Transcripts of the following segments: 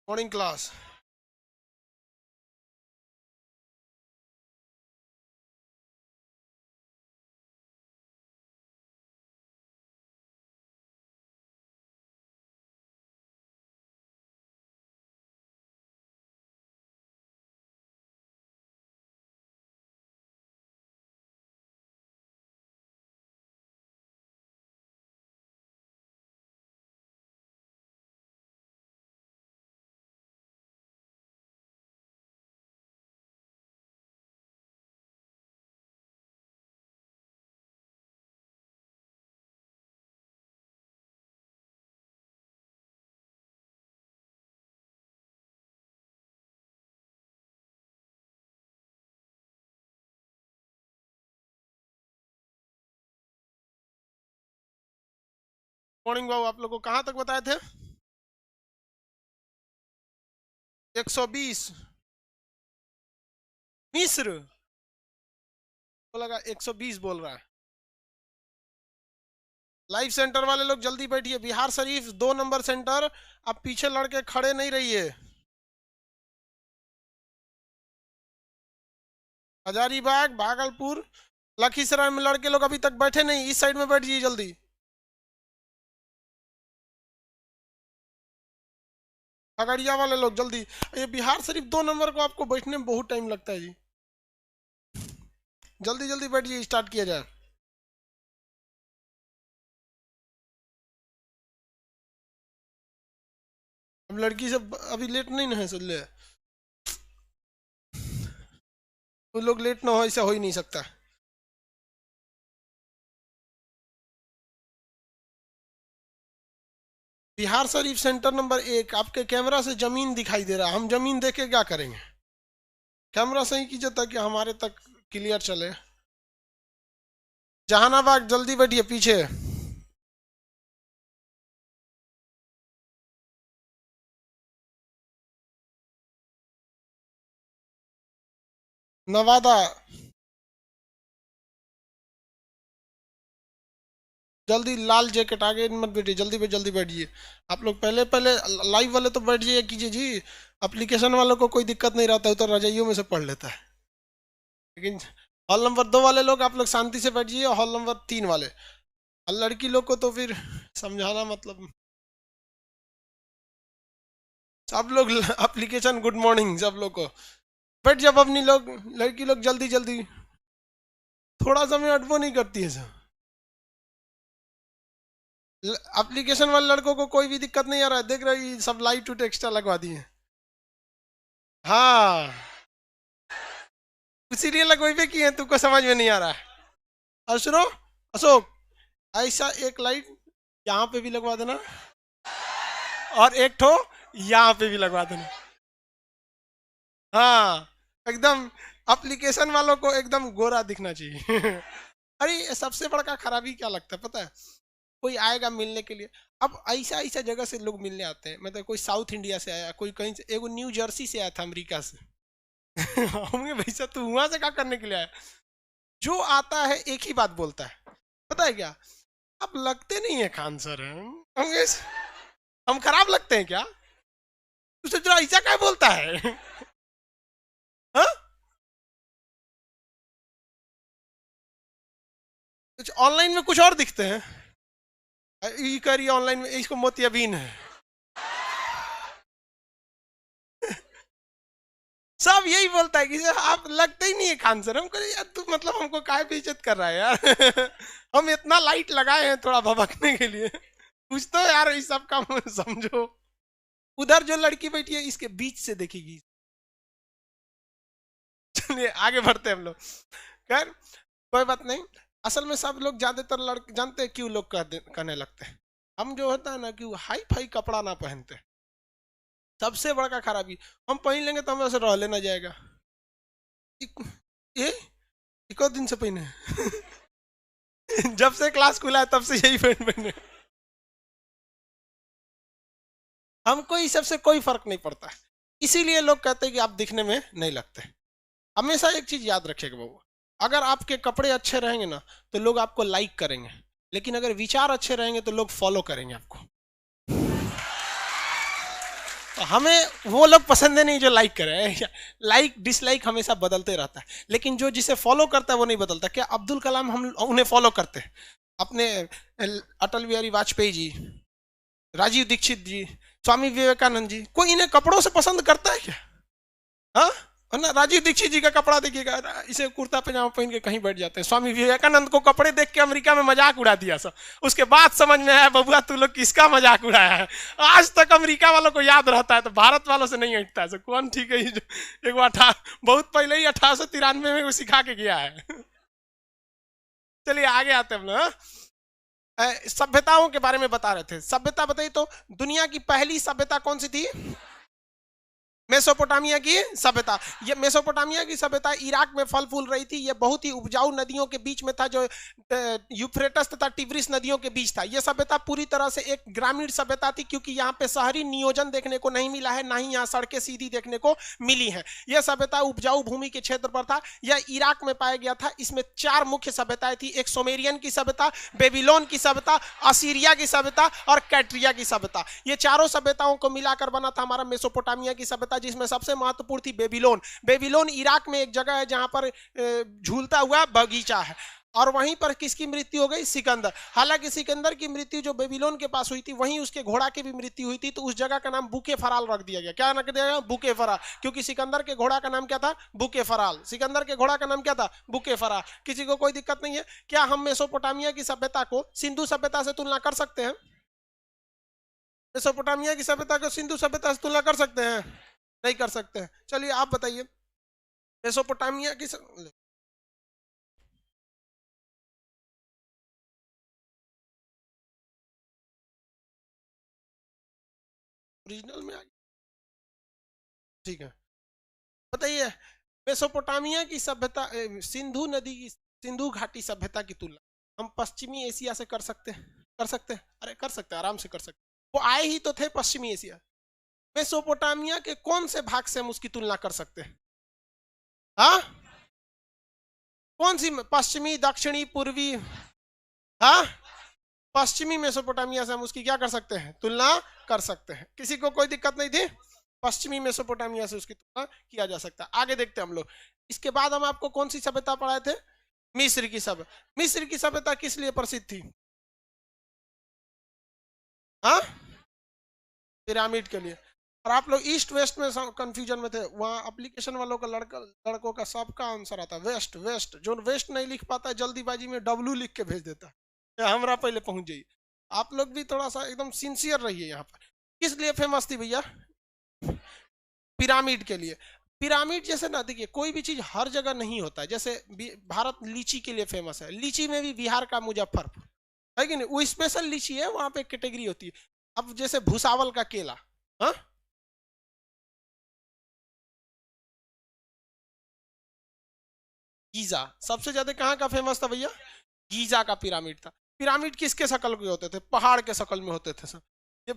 Morning class. Morning बाबू, आप लोग को कहाँ तक बताए थे? 120 मिस्र। तो लगा 120 बोल रहा है। लाइव सेंटर वाले लोग जल्दी बैठिए। Bihar Sharif 2 number centre. आप पीछे लड़के खड़े नहीं रहिए। हजारीबाग, भागलपुर, लखीसराय में लड़के लोग अभी तक बैठे नहीं। इस साइड में बैठिए जल्दी। खगड़िया वाले लोग जल्दी। ये बिहार शरीफ 2 नंबर को आपको बैठने में बहुत टाइम लगता है जी। जल्दी जल्दी बैठिए, स्टार्ट किया जाए। अब लड़की सब अभी लेट नहीं ना है ले। वो लोग लेट ना हो, ऐसा हो ही नहीं सकता। Bihar Sharif centre number 1। आपके कैमरा से जमीन दिखाई दे रहा है। हम जमीन देख के क्या करेंगे? कैमरा सही कीजिए ताकि हमारे तक क्लियर चले। जहानाबाद जल्दी बैठिए पीछे। नवादा जल्दी। लाल जैकेट आगे मत बैठिए, जल्दी पे जल्दी बैठिए। आप लोग पहले पहले लाइव वाले तो बैठ जाइए कीजिए जी। एप्लीकेशन वालों को कोई दिक्कत नहीं रहता है, तो रजाइयों में से पढ़ लेता है। लेकिन हॉल नंबर 2 वाले लोग आप लोग शांति से बैठ जाइए। हॉल नंबर 3 वाले और लड़की लोग को तो फिर समझाना मतलब। सब लोग एप्लीकेशन गुड मॉर्निंग सब लोग को। बैठ जब अपनी लोग। लड़की लोग जल्दी जल्दी। थोड़ा समय अटवो नहीं करती है सर। एप्लीकेशन वाले लड़कों को कोई भी दिक्कत नहीं आ रहा है, देख रही सब लाइट टू एक्स्ट्रा लगवा दिए। हाँ, इसीलिए लगवाई पे की है, तुमको समझ में नहीं आ रहा है। और सुनो अशोक, ऐसा एक लाइट यहाँ पे भी लगवा देना और एक ठो यहाँ पे भी लगवा देना। हाँ, एकदम एप्लीकेशन वालों को एकदम गोरा दिखना चाहिए। अरे सबसे बड़ा खराबी क्या लगता है पता है? कोई आएगा मिलने के लिए। अब ऐसा ऐसा जगह से लोग मिलने आते हैं, मतलब कोई साउथ इंडिया से आया, कोई कहीं से, एगो न्यू जर्सी से आया था अमेरिका से। होंगे भैया, तू वहां से क्या करने के लिए आया? जो आता है एक ही बात बोलता है, पता है क्या? आप लगते नहीं है खान सर। हम खराब लगते हैं क्या? तुझे जरा ऐसा क्या बोलता है? हाँ, ऑनलाइन में कुछ और दिखते हैं। ये करिए ऑनलाइन में, इसको मोतियाबीन है। सब यही बोलता है कि आप लगते ही नहीं है खान सर। हम कहे यार तू मतलब हमको काहे पे इज्जत कर रहा है यार। हम इतना लाइट लगाए हैं थोड़ा भभकने के लिए। कुछ तो यार इस सब का समझो। उधर जो लड़की बैठी है इसके बीच से देखेगी। चलिए आगे बढ़ते हैं हम लोग। खैर कोई बात नहीं। असल में सब लोग ज्यादातर लड़के जानते हैं क्यों लोग कहने लगते हैं। हम जो होता है ना कि हाई फाई कपड़ा ना पहनते। सबसे बड़ा खराबी। हम पहन लेंगे तो हमें से रह लेना जाएगा। ये एक दिन से पहने। जब से क्लास खुला है तब से यही पैंट पहने। हमको इस सबसे कोई फर्क नहीं पड़ता। इसीलिए लोग कहते हैं कि आप दिखने में नहीं लगते। हमेशा एक चीज याद रखिएगा बाबू, अगर आपके कपड़े अच्छे रहेंगे ना तो लोग आपको लाइक करेंगे, लेकिन अगर विचार अच्छे रहेंगे तो लोग फॉलो करेंगे आपको। तो हमें वो लोग पसंद है नहीं जो लाइक करे। लाइक डिसलाइक हमेशा बदलते रहता है, लेकिन जो जिसे फॉलो करता है वो नहीं बदलता। क्या अब्दुल कलाम हम उन्हें फॉलो करते हैं, अपने अटल बिहारी वाजपेयी जी, राजीव दीक्षित जी, स्वामी विवेकानंद जी, कोई इन्हें कपड़ों से पसंद करता है क्या? हाँ, और ना राजीव दीक्षित जी का कपड़ा देखिएगा, इसे कुर्ता पजामा पहन के कहीं बैठ जाते हैं। स्वामी विवेकानंद को कपड़े देख के अमेरिका में मजाक उड़ा दिया सब, उसके बाद समझ में आया बबुआ तू लोग किसका मजाक उड़ाया है। आज तक अमेरिका वालों को याद रहता है, तो भारत वालों से नहीं हटता है। कौन ठीक है, एक बहुत पहले ही 1893 में वो सिखा के गया है। चलिए आगे आते हैं हम लोग। सभ्यताओं के बारे में बता रहे थे। सभ्यता बताइए तो दुनिया की पहली सभ्यता कौन सी थी? मेसोपोटामिया की सभ्यता। ये मेसोपोटामिया की सभ्यता इराक में फल फूल रही थी। ये बहुत ही उपजाऊ नदियों के बीच में था, जो यूफ्रेटस तथा टिग्रिस नदियों के बीच था। यह सभ्यता पूरी तरह से एक ग्रामीण सभ्यता थी, क्योंकि यहाँ पे शहरी नियोजन देखने को नहीं मिला है, ना ही यहाँ सड़कें सीधी देखने को मिली हैं। यह सभ्यता उपजाऊ भूमि के क्षेत्र पर था। यह इराक में पाया गया था। इसमें 4 मुख्य सभ्यताएं थी। एक सुमेरियन की सभ्यता, बेबीलोन की सभ्यता, असीरिया की सभ्यता और कैट्रिया की सभ्यता। ये चारों सभ्यताओं को मिलाकर बना था हमारा मेसोपोटामिया की सभ्यता, जिसमें सबसे महत्वपूर्ण थी बेबीलोन। बेबीलोन इराक में एक जगह है जहां पर झूलता हुआ बगीचा है, और वहीं पर किसकी मृत्यु हो गई? सिकंदर। हालांकि सिकंदर की मृत्यु जो बेबीलोन के पास हुई थी, वहीं उसके घोड़ा की भी मृत्यु हुई थी, तो उस जगह का नाम बुके फराल रख दिया गया। क्या रख दिया गया? बुके फराल, क्योंकि सिकंदर के घोड़ा का नाम क्या था? बुके फराल। सिकंदर के घोड़ा का नाम क्या था? बुके फराल। किसी को कोई दिक्कत नहीं है? क्या हम मेसोपोटामिया की सभ्यता को सिंधु सभ्यता से तुलना कर सकते हैं? मेसोपोटामिया की सभ्यता को सिंधु सभ्यता से तुलना कर सकते हैं? नहीं कर सकते हैं। चलिए आप बताइए मेसोपोटामिया की ओरिजिनल में आ गई, ठीक है। बताइए मेसोपोटामिया की सभ्यता, सिंधु नदी की, सिंधु घाटी सभ्यता की तुलना हम पश्चिमी एशिया से कर सकते हैं? कर सकते हैं? अरे कर सकते हैं, आराम से कर सकते हैं। वो आए ही तो थे पश्चिमी एशिया। मेसोपोटामिया के कौन से भाग से हम उसकी तुलना कर सकते हैं? हाँ, कौन सी? पश्चिमी, दक्षिणी, पूर्वी? हाँ, पश्चिमी मेसोपोटामिया से हम उसकी क्या कर सकते हैं? तुलना कर सकते हैं। किसी को कोई दिक्कत नहीं थी? पश्चिमी मेसोपोटामिया से उसकी तुलना किया जा सकता है। आगे देखते हैं हम लोग। इसके बाद हम आपको कौन सी सभ्यता पढ़ाए थे? मिस्र की सभ्यता। मिस्र की सभ्यता किस लिए प्रसिद्ध थी? हाँ, पिरामिड के लिए। और आप लोग ईस्ट वेस्ट में कंफ्यूजन में थे। वहां एप्लीकेशन वालों का लड़कों का सबका आंसर आता वेस्ट। वेस्ट जो वेस्ट नहीं लिख पाता है, जल्दीबाजी में डब्लू लिख के भेज देता है। हमरा पहले पहुंच जाइए। आप लोग भी थोड़ा सा एकदम सिंसियर रहिए। यहाँ पर किस लिए फेमस थी भैया? पिरामिड के लिए। पिरामिड जैसे ना, देखिए कोई भी चीज हर जगह नहीं होता है। जैसे भारत लीची के लिए फेमस है, लीची में भी बिहार का मुजफ्फरपुर है कि नहीं, वो स्पेशल लीची है, वहां पे कैटेगरी होती है। अब जैसे भूसावल का केला, हाँ, गीजा सबसे ज्यादा कहाँ का फेमस था भैया? गीजा का पिरामिड था। पिरामिड किसके शक्ल के होते थे? पहाड़ के शक्ल में होते थे सब। ये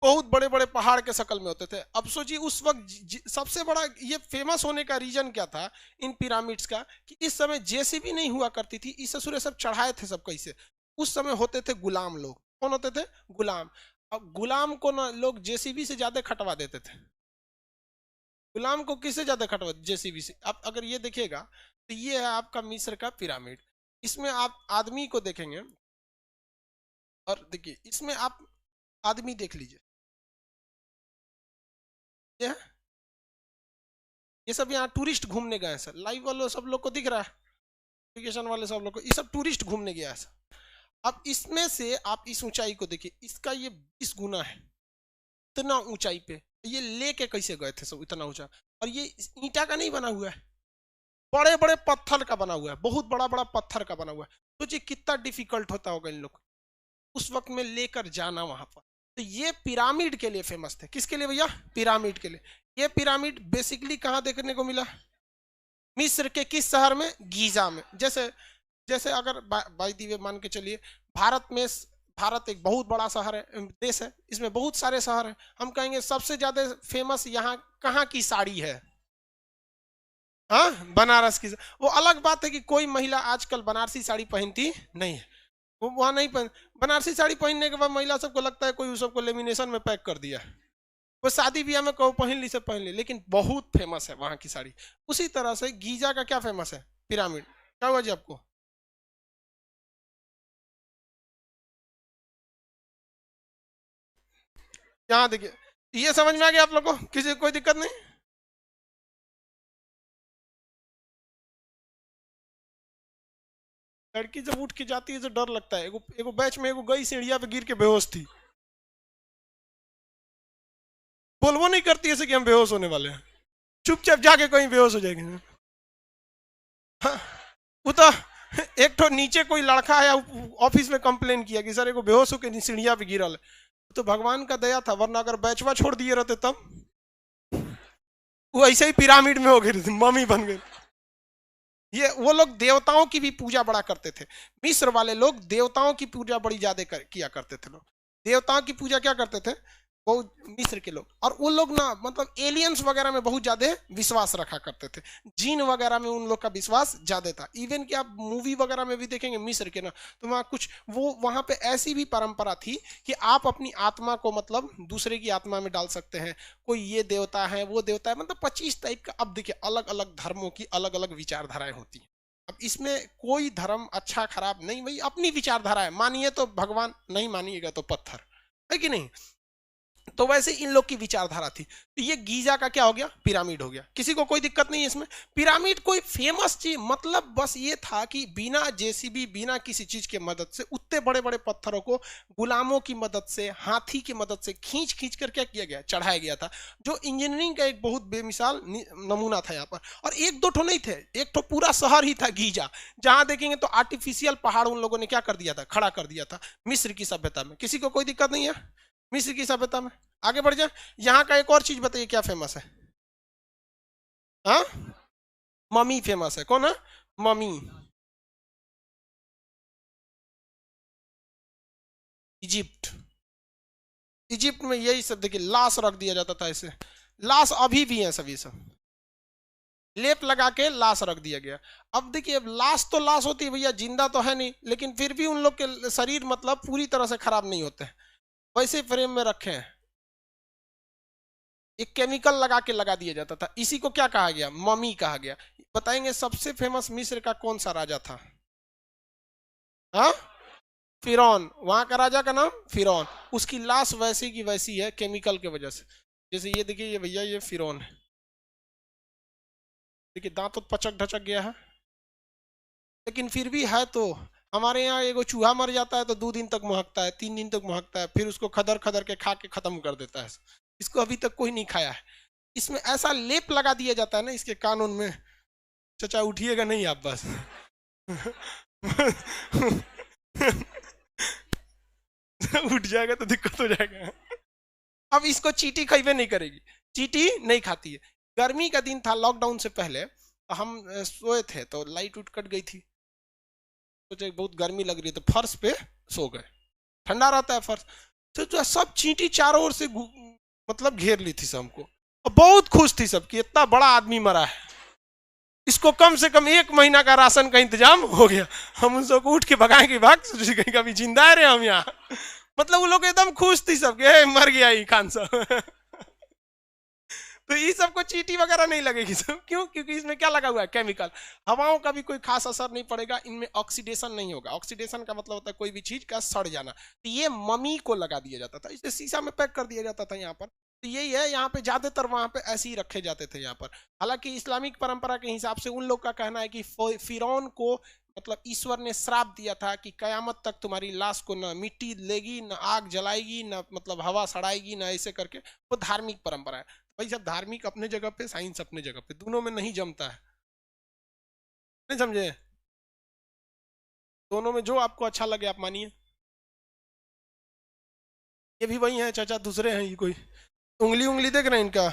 बहुत बड़े बड़े पहाड़ के शक्ल में होते थे। अब सोचिए उस वक्त सबसे बड़ा ये फेमस होने का रीजन क्या था इन पिरामिड्स का, कि इस समय जेसीबी नहीं हुआ करती थी। इस ससुरे सब चढ़ाए थे सब कैसे? उस समय होते थे गुलाम लोग। कौन होते थे? गुलाम। अब गुलाम को ना लोग जेसीबी से ज्यादा खटवा देते थे। गुलाम को किससे ज्यादा खटवा? जेसीबी से। आप अगर ये देखिएगा तो ये है आपका मिस्र का पिरामिड। इसमें आप आदमी को देखेंगे, और देखिए इसमें आप आदमी देख लीजिए, ये है, ये सब यहाँ टूरिस्ट घूमने गए हैं सर। लाइव वालों सब लोग को दिख रहा है, एप्लीकेशन वाले सब लोग को, ये सब टूरिस्ट घूमने गया है सर। अब इसमें से आप इस ऊंचाई को देखिए, इसका ये 20 गुना है। इतना ऊंचाई पे ये लेके कैसे गए थे सब इतना ऊंचा? और ये ईंटा का नहीं बना हुआ है, बड़े बड़े पत्थर का बना हुआ है, बहुत बड़ा बड़ा पत्थर का बना हुआ है। सोचिए कितना डिफिकल्ट होता होगा इन लोग उस वक्त में लेकर जाना वहां पर। तो ये पिरामिड के लिए फेमस थे। किसके लिए भैया? पिरामिड के लिए। ये पिरामिड बेसिकली कहाँ देखने को मिला? मिस्र के किस शहर में? गीजा में। जैसे जैसे अगर बाई दी वे मान के चलिए, भारत में, भारत एक बहुत बड़ा शहर है, देश है, इसमें बहुत सारे शहर हैं। हम कहेंगे सबसे ज्यादा फेमस यहाँ कहाँ की साड़ी है? हाँ, बनारस की। वो अलग बात है कि कोई महिला आजकल बनारसी साड़ी पहनती नहीं है, वो वहां नहीं पहन। बनारसी साड़ी पहनने के बाद महिला सबको लगता है कोई उस सबको लेमिनेशन में पैक कर दिया है। वो शादी ब्याह में कहो पहन ली से पहन ली, लेकिन बहुत फेमस है वहां की साड़ी। उसी तरह से गीजा का क्या फेमस है? पिरामिड। क्या हुआ जी आपको? यहाँ देखिए, ये समझ में आ गया आप लोग को? किसी को कोई दिक्कत नहीं? लड़की जब उठ के जाती है तो डर लगता है। एगो एगो बैच में एगो गई सीढ़िया पे गिर के बेहोश थी, बोलबो नहीं करती ऐसे कि हम बेहोश होने वाले हैं, चुपचाप जाके कहीं बेहोश हो जाएगी। हाँ, वो तो एक तो नीचे कोई लड़का आया ऑफिस में कंप्लेन किया कि सर एगो बेहोश होकर सीढ़िया पे गिरल है। तो भगवान का दया था, वरना अगर बैचवा छोड़ दिए रहते तब वो ऐसे ही पिरामिड में हो गई थी, मम्मी बन गई। ये वो लोग देवताओं की भी पूजा बड़ा करते थे। मिस्र वाले लोग देवताओं की पूजा बड़ी ज्यादा किया करते थे। लोग देवताओं की पूजा क्या करते थे वो, मिस्र के लोग। और वो लोग ना मतलब एलियंस वगैरह में बहुत ज्यादा विश्वास रखा करते थे। जीन वगैरह में उन लोग का विश्वास ज्यादा था। इवन कि आप मूवी वगैरह में भी देखेंगे मिस्र के ना, तो वहाँ कुछ वो वहाँ पे ऐसी भी परंपरा थी कि आप अपनी आत्मा को मतलब दूसरे की आत्मा में डाल सकते हैं। कोई ये देवता है वो देवता है, मतलब 25 टाइप का। अब देखिए अलग अलग धर्मों की अलग अलग विचारधाराएं होती हैं। अब इसमें कोई धर्म अच्छा खराब नहीं, वही अपनी विचारधारा है। मानिए तो भगवान, नहीं मानिएगा तो पत्थर, है कि नहीं? तो वैसे इन लोग की विचारधारा थी। तो ये गीजा का क्या हो गया? पिरामिड हो गया। किसी को कोई दिक्कत नहीं है इसमें? पिरामिड कोई फेमस चीज मतलब बस ये था कि बिना जेसीबी, बिना किसी चीज के मदद से उतने बड़े बड़े पत्थरों को गुलामों की मदद से, हाथी की मदद से खींच खींच कर क्या किया गया? चढ़ाया गया था। जो इंजीनियरिंग का एक बहुत बेमिसाल नमूना था यहाँ पर। और एक दो ठो नहीं थे, एक ठो पूरा शहर ही था गीजा। जहां देखेंगे तो आर्टिफिशियल पहाड़ उन लोगों ने क्या कर दिया था? खड़ा कर दिया था मिस्र की सभ्यता में। किसी को कोई दिक्कत नहीं है मिस्र की सभ्यता में? आगे बढ़ जाए। यहाँ का एक और चीज बताइए क्या फेमस है? हाँ, मम्मी फेमस है। कौन है? मम्मी। इजिप्ट। इजिप्ट में यही सब देखिए, लाश रख दिया जाता था ऐसे। लाश अभी भी है सभी सब, लेप लगा के लाश रख दिया गया। अब देखिए, अब लाश तो लाश होती है भैया, जिंदा तो है नहीं, लेकिन फिर भी उन लोग के शरीर मतलब पूरी तरह से खराब नहीं होते, वैसे फ्रेम में रखे हैं। एक केमिकल लगा के लगा दिया जाता था। इसी को क्या कहा गया? मम्मी कहा गया। बताएंगे सबसे फेमस मिस्र का कौन सा राजा था? हाँ, फिरौन। वहां का राजा का नाम फिरौन। उसकी लाश वैसी की वैसी है केमिकल के वजह से। जैसे ये देखिए, ये भैया ये फिरौन है। देखिए दांत तो पचक ढचक गया है, लेकिन फिर भी है। तो हमारे यहाँ एगो चूहा मर जाता है तो 2 दिन तक महकता है, 3 दिन तक महकता है, फिर उसको खदर खदर के खा के खत्म कर देता है। इसको अभी तक कोई नहीं खाया है। इसमें ऐसा लेप लगा दिया जाता है ना इसके कानून में। चचा उठिएगा नहीं आप बस। उठ जाएगा तो दिक्कत हो जाएगा। अब इसको चींटी खइबे नहीं करेगी, चींटी नहीं खाती है। गर्मी का दिन था, लॉकडाउन से पहले तो हम सोए थे तो लाइट उठ कट गई थी। सोचे बहुत गर्मी लग रही है तो फर्श पे सो गए, ठंडा रहता है फर्श। तो जो सब चींटी चारों ओर से मतलब घेर ली थी सबको। और बहुत खुश थी सब कि इतना बड़ा आदमी मरा है, इसको कम से कम 1 महीना का राशन का इंतजाम हो गया। हम उन सबको उठ के भगाए कि भाग, कहीं कभी जिंदा है रे हम यहाँ। मतलब वो लोग एकदम खुश थी सबके, मर गया ही खान साहब। तो ये सबको चींटी वगैरह नहीं लगेगी सब। क्यों? क्योंकि इसमें क्या लगा हुआ है? केमिकल। हवाओं का भी कोई खास असर नहीं पड़ेगा, इनमें ऑक्सीडेशन नहीं होगा। ऑक्सीडेशन का मतलब होता है कोई भी चीज का सड़ जाना। तो ये मम्मी को लगा दिया जाता था, इसे शीशा में पैक कर दिया जाता था यहाँ पर। तो यही है, यहाँ पे ज्यादातर वहां पे ऐसे ही रखे जाते थे यहाँ पर। हालांकि इस्लामिक परंपरा के हिसाब से उन लोग का कहना है कि फिरौन को मतलब ईश्वर ने श्राप दिया था कि कयामत तक तुम्हारी लाश को न मिट्टी लेगी, न आग जलाएगी, न मतलब हवा सड़ाएगी, न ऐसे करके। वो धार्मिक परंपरा है भाई। सब धार्मिक अपने जगह पे, साइंस अपने जगह पे, दोनों में नहीं जमता है। नहीं समझे? दोनों में जो आपको अच्छा लगे आप मानिए। ये भी वही है चाचा, दूसरे हैं ये कोई। उंगली उंगली देख रहे हैं इनका?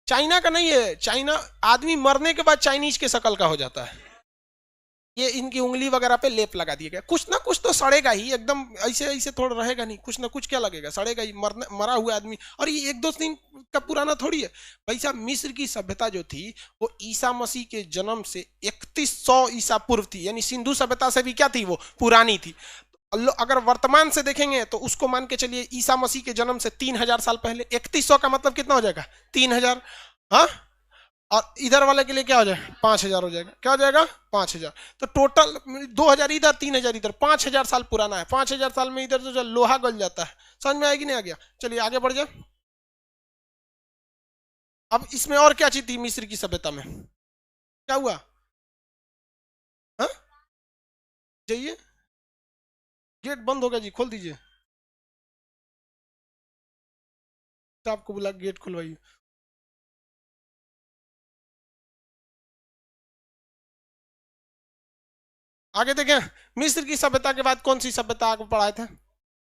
चाइना का नहीं है। चाइना आदमी मरने के बाद चाइनीज के शक्ल का हो जाता है। ये इनकी उंगली वगैरह पे लेप लगा दिया गया। कुछ ना कुछ तो सड़ेगा ही, एकदम ऐसे ऐसे थोड़ा रहेगा नहीं, कुछ ना कुछ क्या लगेगा? सड़ेगा ही। मरा हुआ आदमी। और ये 1-2 दिन का पुराना थोड़ी है भाई साहब। मिस्र की सभ्यता जो थी वो ईसा मसीह के जन्म से 3100 ईसा पूर्व थी, यानी सिंधु सभ्यता से भी क्या थी? वो पुरानी थी। अगर वर्तमान से देखेंगे तो उसको मान के चलिए ईसा मसीह के जन्म से 3000 साल पहले, 3100 का मतलब कितना हो जाएगा 3000, हाँ, और इधर वाले के लिए क्या हो जाएगा 5000 हो जाएगा, क्या हो जाएगा 5000, तो टोटल 2000 इधर 3000 इधर, 5000 साल पुराना है। 5000 साल में इधर तो लोहा गल जाता है, समझ में आएगी नहीं आ गया? चलिए आगे बढ़ जाए। अब इसमें और क्या चीज थी मिस्र की सभ्यता में, क्या हुआ? हाँ जाइए, गेट बंद हो गया जी, खोल दीजिए, तो आपको बोला गेट खुलवाइए। आगे देखें, मिस्र की सभ्यता के बाद कौन सी सभ्यता आगे पढ़ाए थे?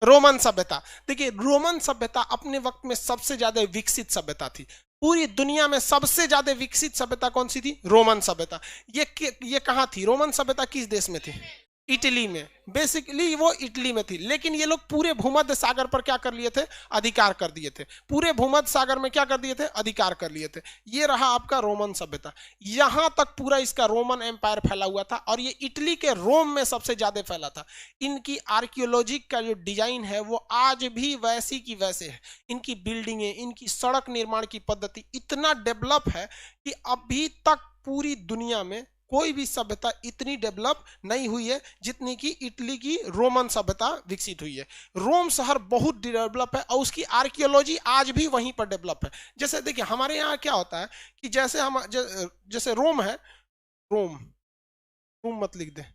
रोमन सभ्यता। देखिए रोमन सभ्यता अपने वक्त में सबसे ज्यादा विकसित सभ्यता थी। पूरी दुनिया में सबसे ज्यादा विकसित सभ्यता कौन सी थी? रोमन सभ्यता। ये कहाँ थी रोमन सभ्यता, किस देश में थी? इटली में। बेसिकली वो इटली में थी, लेकिन ये लोग पूरे भूमध्य सागर पर क्या कर लिए थे? अधिकार कर दिए थे। पूरे भूमध्य सागर में क्या कर दिए थे? अधिकार कर लिए थे। ये रहा आपका रोमन सभ्यता। यहां तक पूरा इसका रोमन एम्पायर फैला हुआ था, और ये इटली के रोम में सबसे ज्यादा फैला था। इनकी आर्कियोलॉजी का जो डिजाइन है वो आज भी वैसी की वैसे है। इनकी बिल्डिंगें, इनकी सड़क निर्माण की पद्धति इतना डेवलप है कि अभी तक पूरी दुनिया में कोई भी सभ्यता इतनी डेवलप नहीं हुई है जितनी कि इटली की रोमन सभ्यता विकसित हुई है। रोम शहर बहुत डेवलप है और उसकी आर्कियोलॉजी आज भी वहीं पर डेवलप है। जैसे देखिए हमारे यहाँ क्या होता है कि जैसे हम जैसे रोम है, रोम, रोम मत लिख दे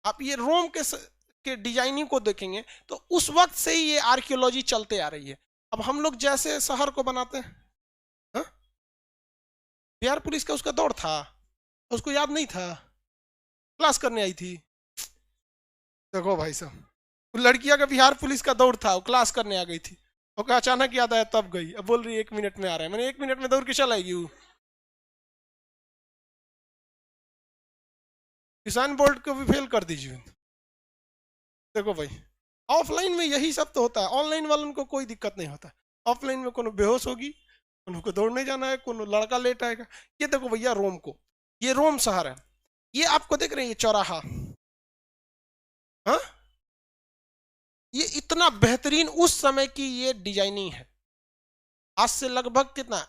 आप, ये रोम के डिजाइनिंग को देखेंगे तो उस वक्त से ही ये आर्कियोलॉजी चलते आ रही है। अब हम लोग जैसे शहर को बनाते हैं, हाँ? बिहार पुलिस का उसका दौड़ था, उसको याद नहीं था, क्लास करने आई थी। देखो भाई साहब, लड़कियां का बिहार पुलिस का दौड़ था, वो क्लास करने आ गई थी, और अचानक याद आया तब गई। अब बोल रही है 1 मिनट में आ रहा है। मैंने 1 मिनट में दौड़ के चल आएगी वो। किसान बोर्ड को भी फेल कर दीजिए। देखो भाई, ऑफलाइन में यही सब तो होता है, ऑनलाइन वालों को कोई दिक्कत नहीं होता। ऑफलाइन में कोनो बेहोश होगी, कोनो को दौड़ने जाना है, कोनो लड़का लेट आएगा। ये देखो भैया रोम को, ये रोम शहर है, ये आपको देख रहे हैं ये चौराहा, हाँ, ये इतना बेहतरीन उस समय की ये डिजाइनिंग है। आज से लगभग कितना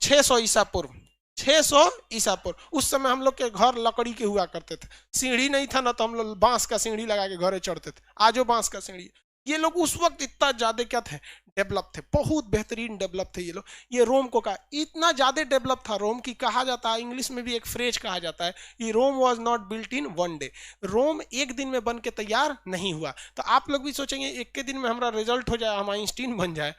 600 ईसा पूर्व, 600 ईसा पूर्व। उस समय हम लोग के घर लकड़ी के हुआ करते थे, सीढ़ी नहीं था ना, तो हम लोग बांस का सीढ़ी लगा के घरे चढ़ते थे। आज वो बांस का सीढ़ी। ये लोग उस वक्त इतना ज्यादा क्या थे? डेवलप थे, बहुत बेहतरीन डेवलप थे ये लोग। ये रोम को कहा इतना ज्यादा डेवलप था रोम की, कहा जाता है इंग्लिश में भी एक फ्रेज कहा जाता है, ये Rome was not built in 1 day. Rome एक दिन में बन के तैयार नहीं हुआ। तो आप लोग भी सोचेंगे एक के दिन में हमारा रिजल्ट हो जाए, हम आइंस्टीन बन जाए,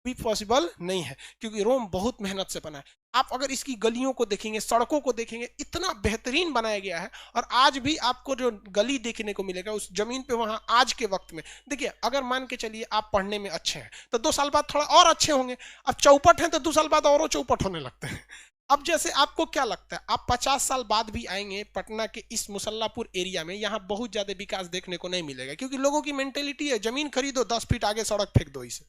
भी पॉसिबल नहीं है, क्योंकि रोम बहुत मेहनत से बना है। आप अगर इसकी गलियों को देखेंगे, सड़कों को देखेंगे, इतना बेहतरीन बनाया गया है। और आज भी आपको जो गली देखने को मिलेगा उस जमीन पे, वहां आज के वक्त में देखिए, अगर मान के चलिए आप पढ़ने में अच्छे हैं तो 2 साल बाद थोड़ा और अच्छे होंगे। अब चौपट हैं तो 2 साल बाद और चौपट होने लगते हैं। अब जैसे आपको क्या लगता है, आप 50 साल बाद भी आएंगे पटना के इस मुसल्लापुर एरिया में, यहाँ बहुत ज्यादा विकास देखने को नहीं मिलेगा, क्योंकि लोगों की मेंटेलिटी है जमीन खरीदो, 10 फीट आगे सड़क फेंक दो इसे।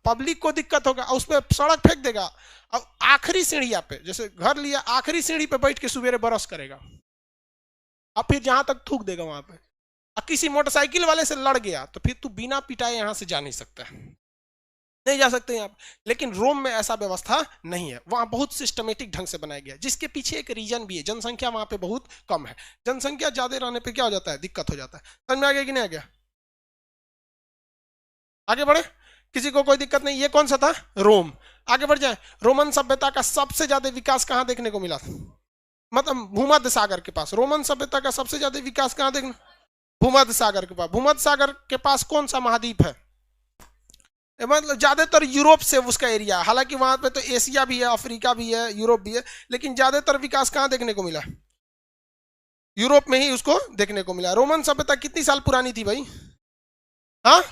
पब्लिक को दिक्कत होगा, उस पर सड़क फेंक देगा। अब आखिरी सीढ़िया पे, जैसे घर लिया, आखिरी सीढ़ी पे बैठ के सुबेरे बरस करेगा, अब फिर जहां तक थूक देगा वहां पे। अब किसी मोटरसाइकिल वाले से लड़ गया तो फिर तू बिना पिटाए यहां से जा नहीं सकता, नहीं जा सकते यहाँ। लेकिन रोम में ऐसा व्यवस्था नहीं है, वहां बहुत सिस्टमेटिक ढंग से बनाया गया, जिसके पीछे एक रीजन भी है, जनसंख्या वहां पे बहुत कम है। जनसंख्या ज्यादा रहने पे क्या हो जाता है? दिक्कत हो जाता है। समझ में आ गया कि नहीं आ गया? आगे बढ़े, किसी को कोई दिक्कत नहीं। ये कौन सा था? रोम। आगे बढ़ जाए। रोमन सभ्यता का सबसे ज्यादा विकास कहां देखने को मिला था? मतलब भूमध्य सागर के पास रोमन सभ्यता का सबसे ज्यादा विकास कहां देखने? भूमध्य सागर के पास। भूमध्य सागर के पास कौन सा महाद्वीप है? मतलब ज्यादातर यूरोप से उसका एरिया, हालांकि वहां पे तो एशिया भी है, अफ्रीका भी है, यूरोप भी है, लेकिन ज्यादातर विकास कहां देखने को मिला? यूरोप में ही उसको देखने को मिला। रोमन सभ्यता कितनी साल पुरानी थी भाई? हाँ,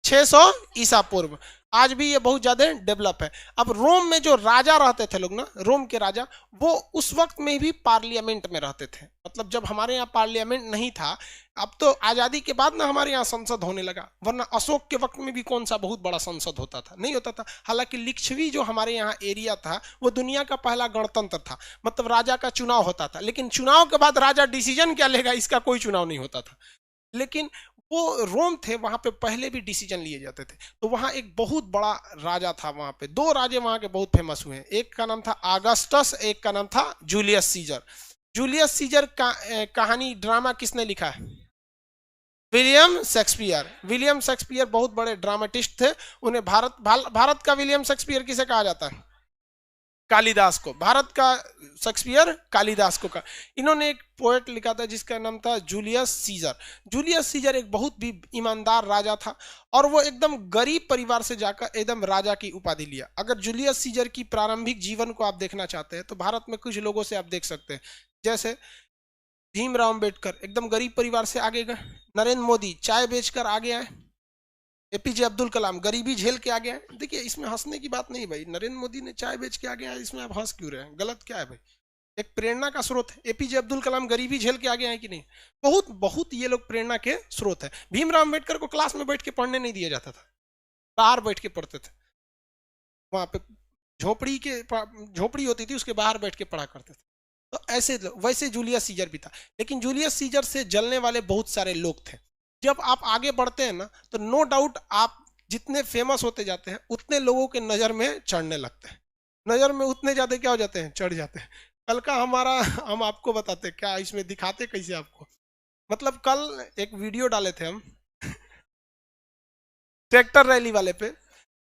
600 ईसा पूर्व। आज भी ये बहुत ज्यादा डेवलप है। अब रोम में जो राजा रहते थे लोग ना, रोम के राजा, वो उस वक्त में भी पार्लियामेंट में रहते थे। मतलब जब हमारे यहाँ पार्लियामेंट नहीं था, अब तो आजादी के बाद ना हमारे यहाँ संसद होने लगा, वरना अशोक के वक्त में भी कौन सा बहुत बड़ा संसद होता था, नहीं होता था। हालांकि लिच्छवी जो हमारे यहाँ एरिया था वो दुनिया का पहला गणतंत्र था, मतलब राजा का चुनाव होता था, लेकिन चुनाव के बाद राजा डिसीजन क्या लेगा इसका कोई चुनाव नहीं होता था। लेकिन वो रोम थे, वहां पे पहले भी डिसीजन लिए जाते थे। तो वहां एक बहुत बड़ा राजा था, वहां पे दो राजे वहां के बहुत फेमस हुए हैं। एक का नाम था आगस्टस, एक का नाम था जूलियस सीजर। जूलियस सीजर का कहानी ड्रामा किसने लिखा है? William Shakespeare. विलियम शेक्सपियर बहुत बड़े ड्रामेटिस्ट थे। उन्हें भारत का विलियम शेक्सपियर किसे कहा जाता है? कालिदास को। भारत का शेक्सपियर कालिदास को। इन्होंने एक पोएट लिखा था जिसका नाम था जूलियस सीजर। जूलियस सीजर एक बहुत भी ईमानदार राजा था और वो एकदम गरीब परिवार से जाकर एकदम राजा की उपाधि लिया। अगर जूलियस सीजर की प्रारंभिक जीवन को आप देखना चाहते हैं तो भारत में कुछ लोगों से आप देख सकते हैं, जैसे भीमराव अम्बेडकर एकदम गरीब परिवार से आगे गए, नरेंद्र मोदी चाय बेचकर आगे आए, एपीजे अब्दुल कलाम गरीबी झेल के आ गया है। देखिए इसमें हंसने की बात नहीं भाई, नरेंद्र मोदी ने चाय बेच के आ गया है, इसमें आप हंस क्यों रहे हैं? गलत क्या है भाई? एक प्रेरणा का स्रोत है। एपीजे अब्दुल कलाम गरीबी झेल के आ गए हैं कि नहीं? बहुत बहुत ये लोग प्रेरणा के स्रोत है। भीमराव अम्बेडकर को क्लास में बैठ के पढ़ने नहीं दिया जाता था, बाहर बैठ के पढ़ते थे। वहां पे झोपड़ी होती थी, उसके बाहर बैठ के पढ़ा करते थे। तो ऐसे वैसे जूलियस सीजर भी था। लेकिन जूलियस सीजर से जलने वाले बहुत सारे लोग थे। जब आप आगे बढ़ते हैं ना तो नो डाउट आप जितने फेमस होते जाते हैं उतने लोगों के नजर में चढ़ने लगते हैं, नजर में उतने ज्यादा क्या हो जाते हैं? चढ़ जाते हैं। कल का हम आपको बताते क्या, इसमें दिखाते कैसे आपको। मतलब कल एक वीडियो डाले थे हम ट्रैक्टर रैली वाले पे।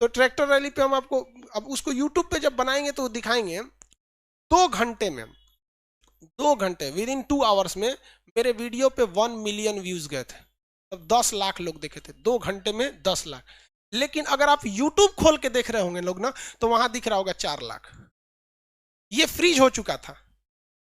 तो ट्रैक्टर रैली पे हम आपको, अब उसको यूट्यूब पे जब बनाएंगे तो दिखाएंगे। 2 घंटे में, 2 घंटे विद इन 2 आवर्स में मेरे वीडियो पे 1 मिलियन व्यूज गए थे। तब 10 लाख लोग देखे थे 2 घंटे में, 10 लाख। लेकिन अगर आप YouTube खोल के देख रहे होंगे लोग ना तो वहां दिख रहा होगा 4 लाख। ये फ्रीज हो चुका था।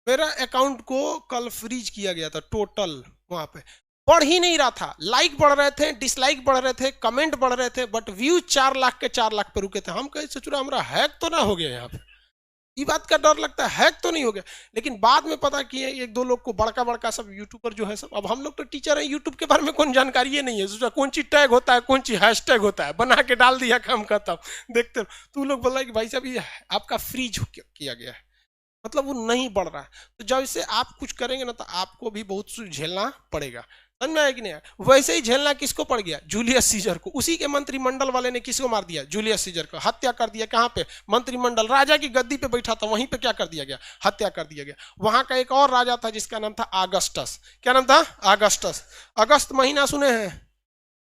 मेरा अकाउंट को कल फ्रीज किया गया था टोटल। वहां पे बढ़ ही नहीं रहा था, लाइक बढ़ रहे थे, डिसलाइक बढ़ रहे थे, कमेंट बढ़ रहे थे, बट व्यूज 4 लाख के 4 लाख पे रुके थे। हम कहे सोच रहे हमारा हैक तो ना हो गया यहाँ पे, ये बात का डर लगता है हैक तो नहीं हो गया। लेकिन बाद में पता किया एक दो लोग को, बड़का बड़का सब यूट्यूबर जो है सब, अब हम लोग तो टीचर हैं, यूट्यूब के बारे में कौन जानकारी है नहीं है। सोचा कौन चीज टैग होता है, कौन चीज हैशटैग होता है, बना के डाल दिया, काम खत्म। देखते हो तो लोग बोला कि भाई साहब ये आपका फ्रीज किया गया है, मतलब वो नहीं बढ़ रहा है। तो जब इसे आप कुछ करेंगे ना तो आपको भी बहुत झेलना पड़ेगा। समझ में आया कि नहीं? वैसे ही झेलना किसको पड़ गया? जूलियस सीजर को। उसी के मंत्रिमंडल वाले ने किसको मार दिया? जूलियस सीजर को हत्या कर दिया। कहां पे? मंत्रिमंडल, राजा की गद्दी पे बैठा था वहीं पे क्या कर दिया गया? हत्या कर दिया गया। वहां का एक और राजा था जिसका नाम था आगस्टस। क्या नाम था? आगस्टस। अगस्त महीना सुने हैं?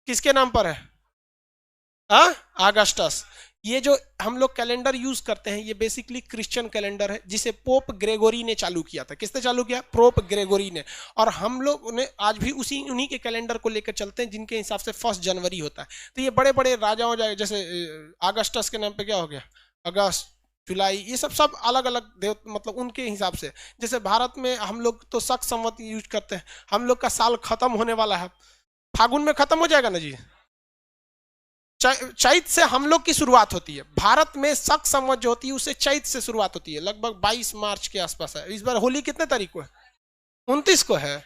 किसके नाम पर है? आगस्टस। ये जो हम लोग कैलेंडर यूज करते हैं ये बेसिकली क्रिश्चियन कैलेंडर है जिसे पोप ग्रेगोरी ने चालू किया था। किसने चालू किया? पोप ग्रेगोरी ने। और हम लोग ने आज भी उन्हीं के कैलेंडर को लेकर चलते हैं जिनके हिसाब से 1 जनवरी होता है। तो ये बड़े बड़े राजाओं जाए, जैसे अगस्टस के नाम पे क्या हो गया? अगस्त, जुलाई, ये सब अलग अलग देव, मतलब उनके हिसाब से। जैसे भारत में हम लोग तो शक संवत यूज करते हैं। हम लोग का साल खत्म होने वाला है, फागुन में खत्म हो जाएगा ना जी। चैत से हम लोग की शुरुआत होती है। भारत में शक संवत जो होती है उससे चैत से शुरुआत होती है, लगभग 22 मार्च के आसपास है। इस बार होली कितने तारीख को है? 29 को है।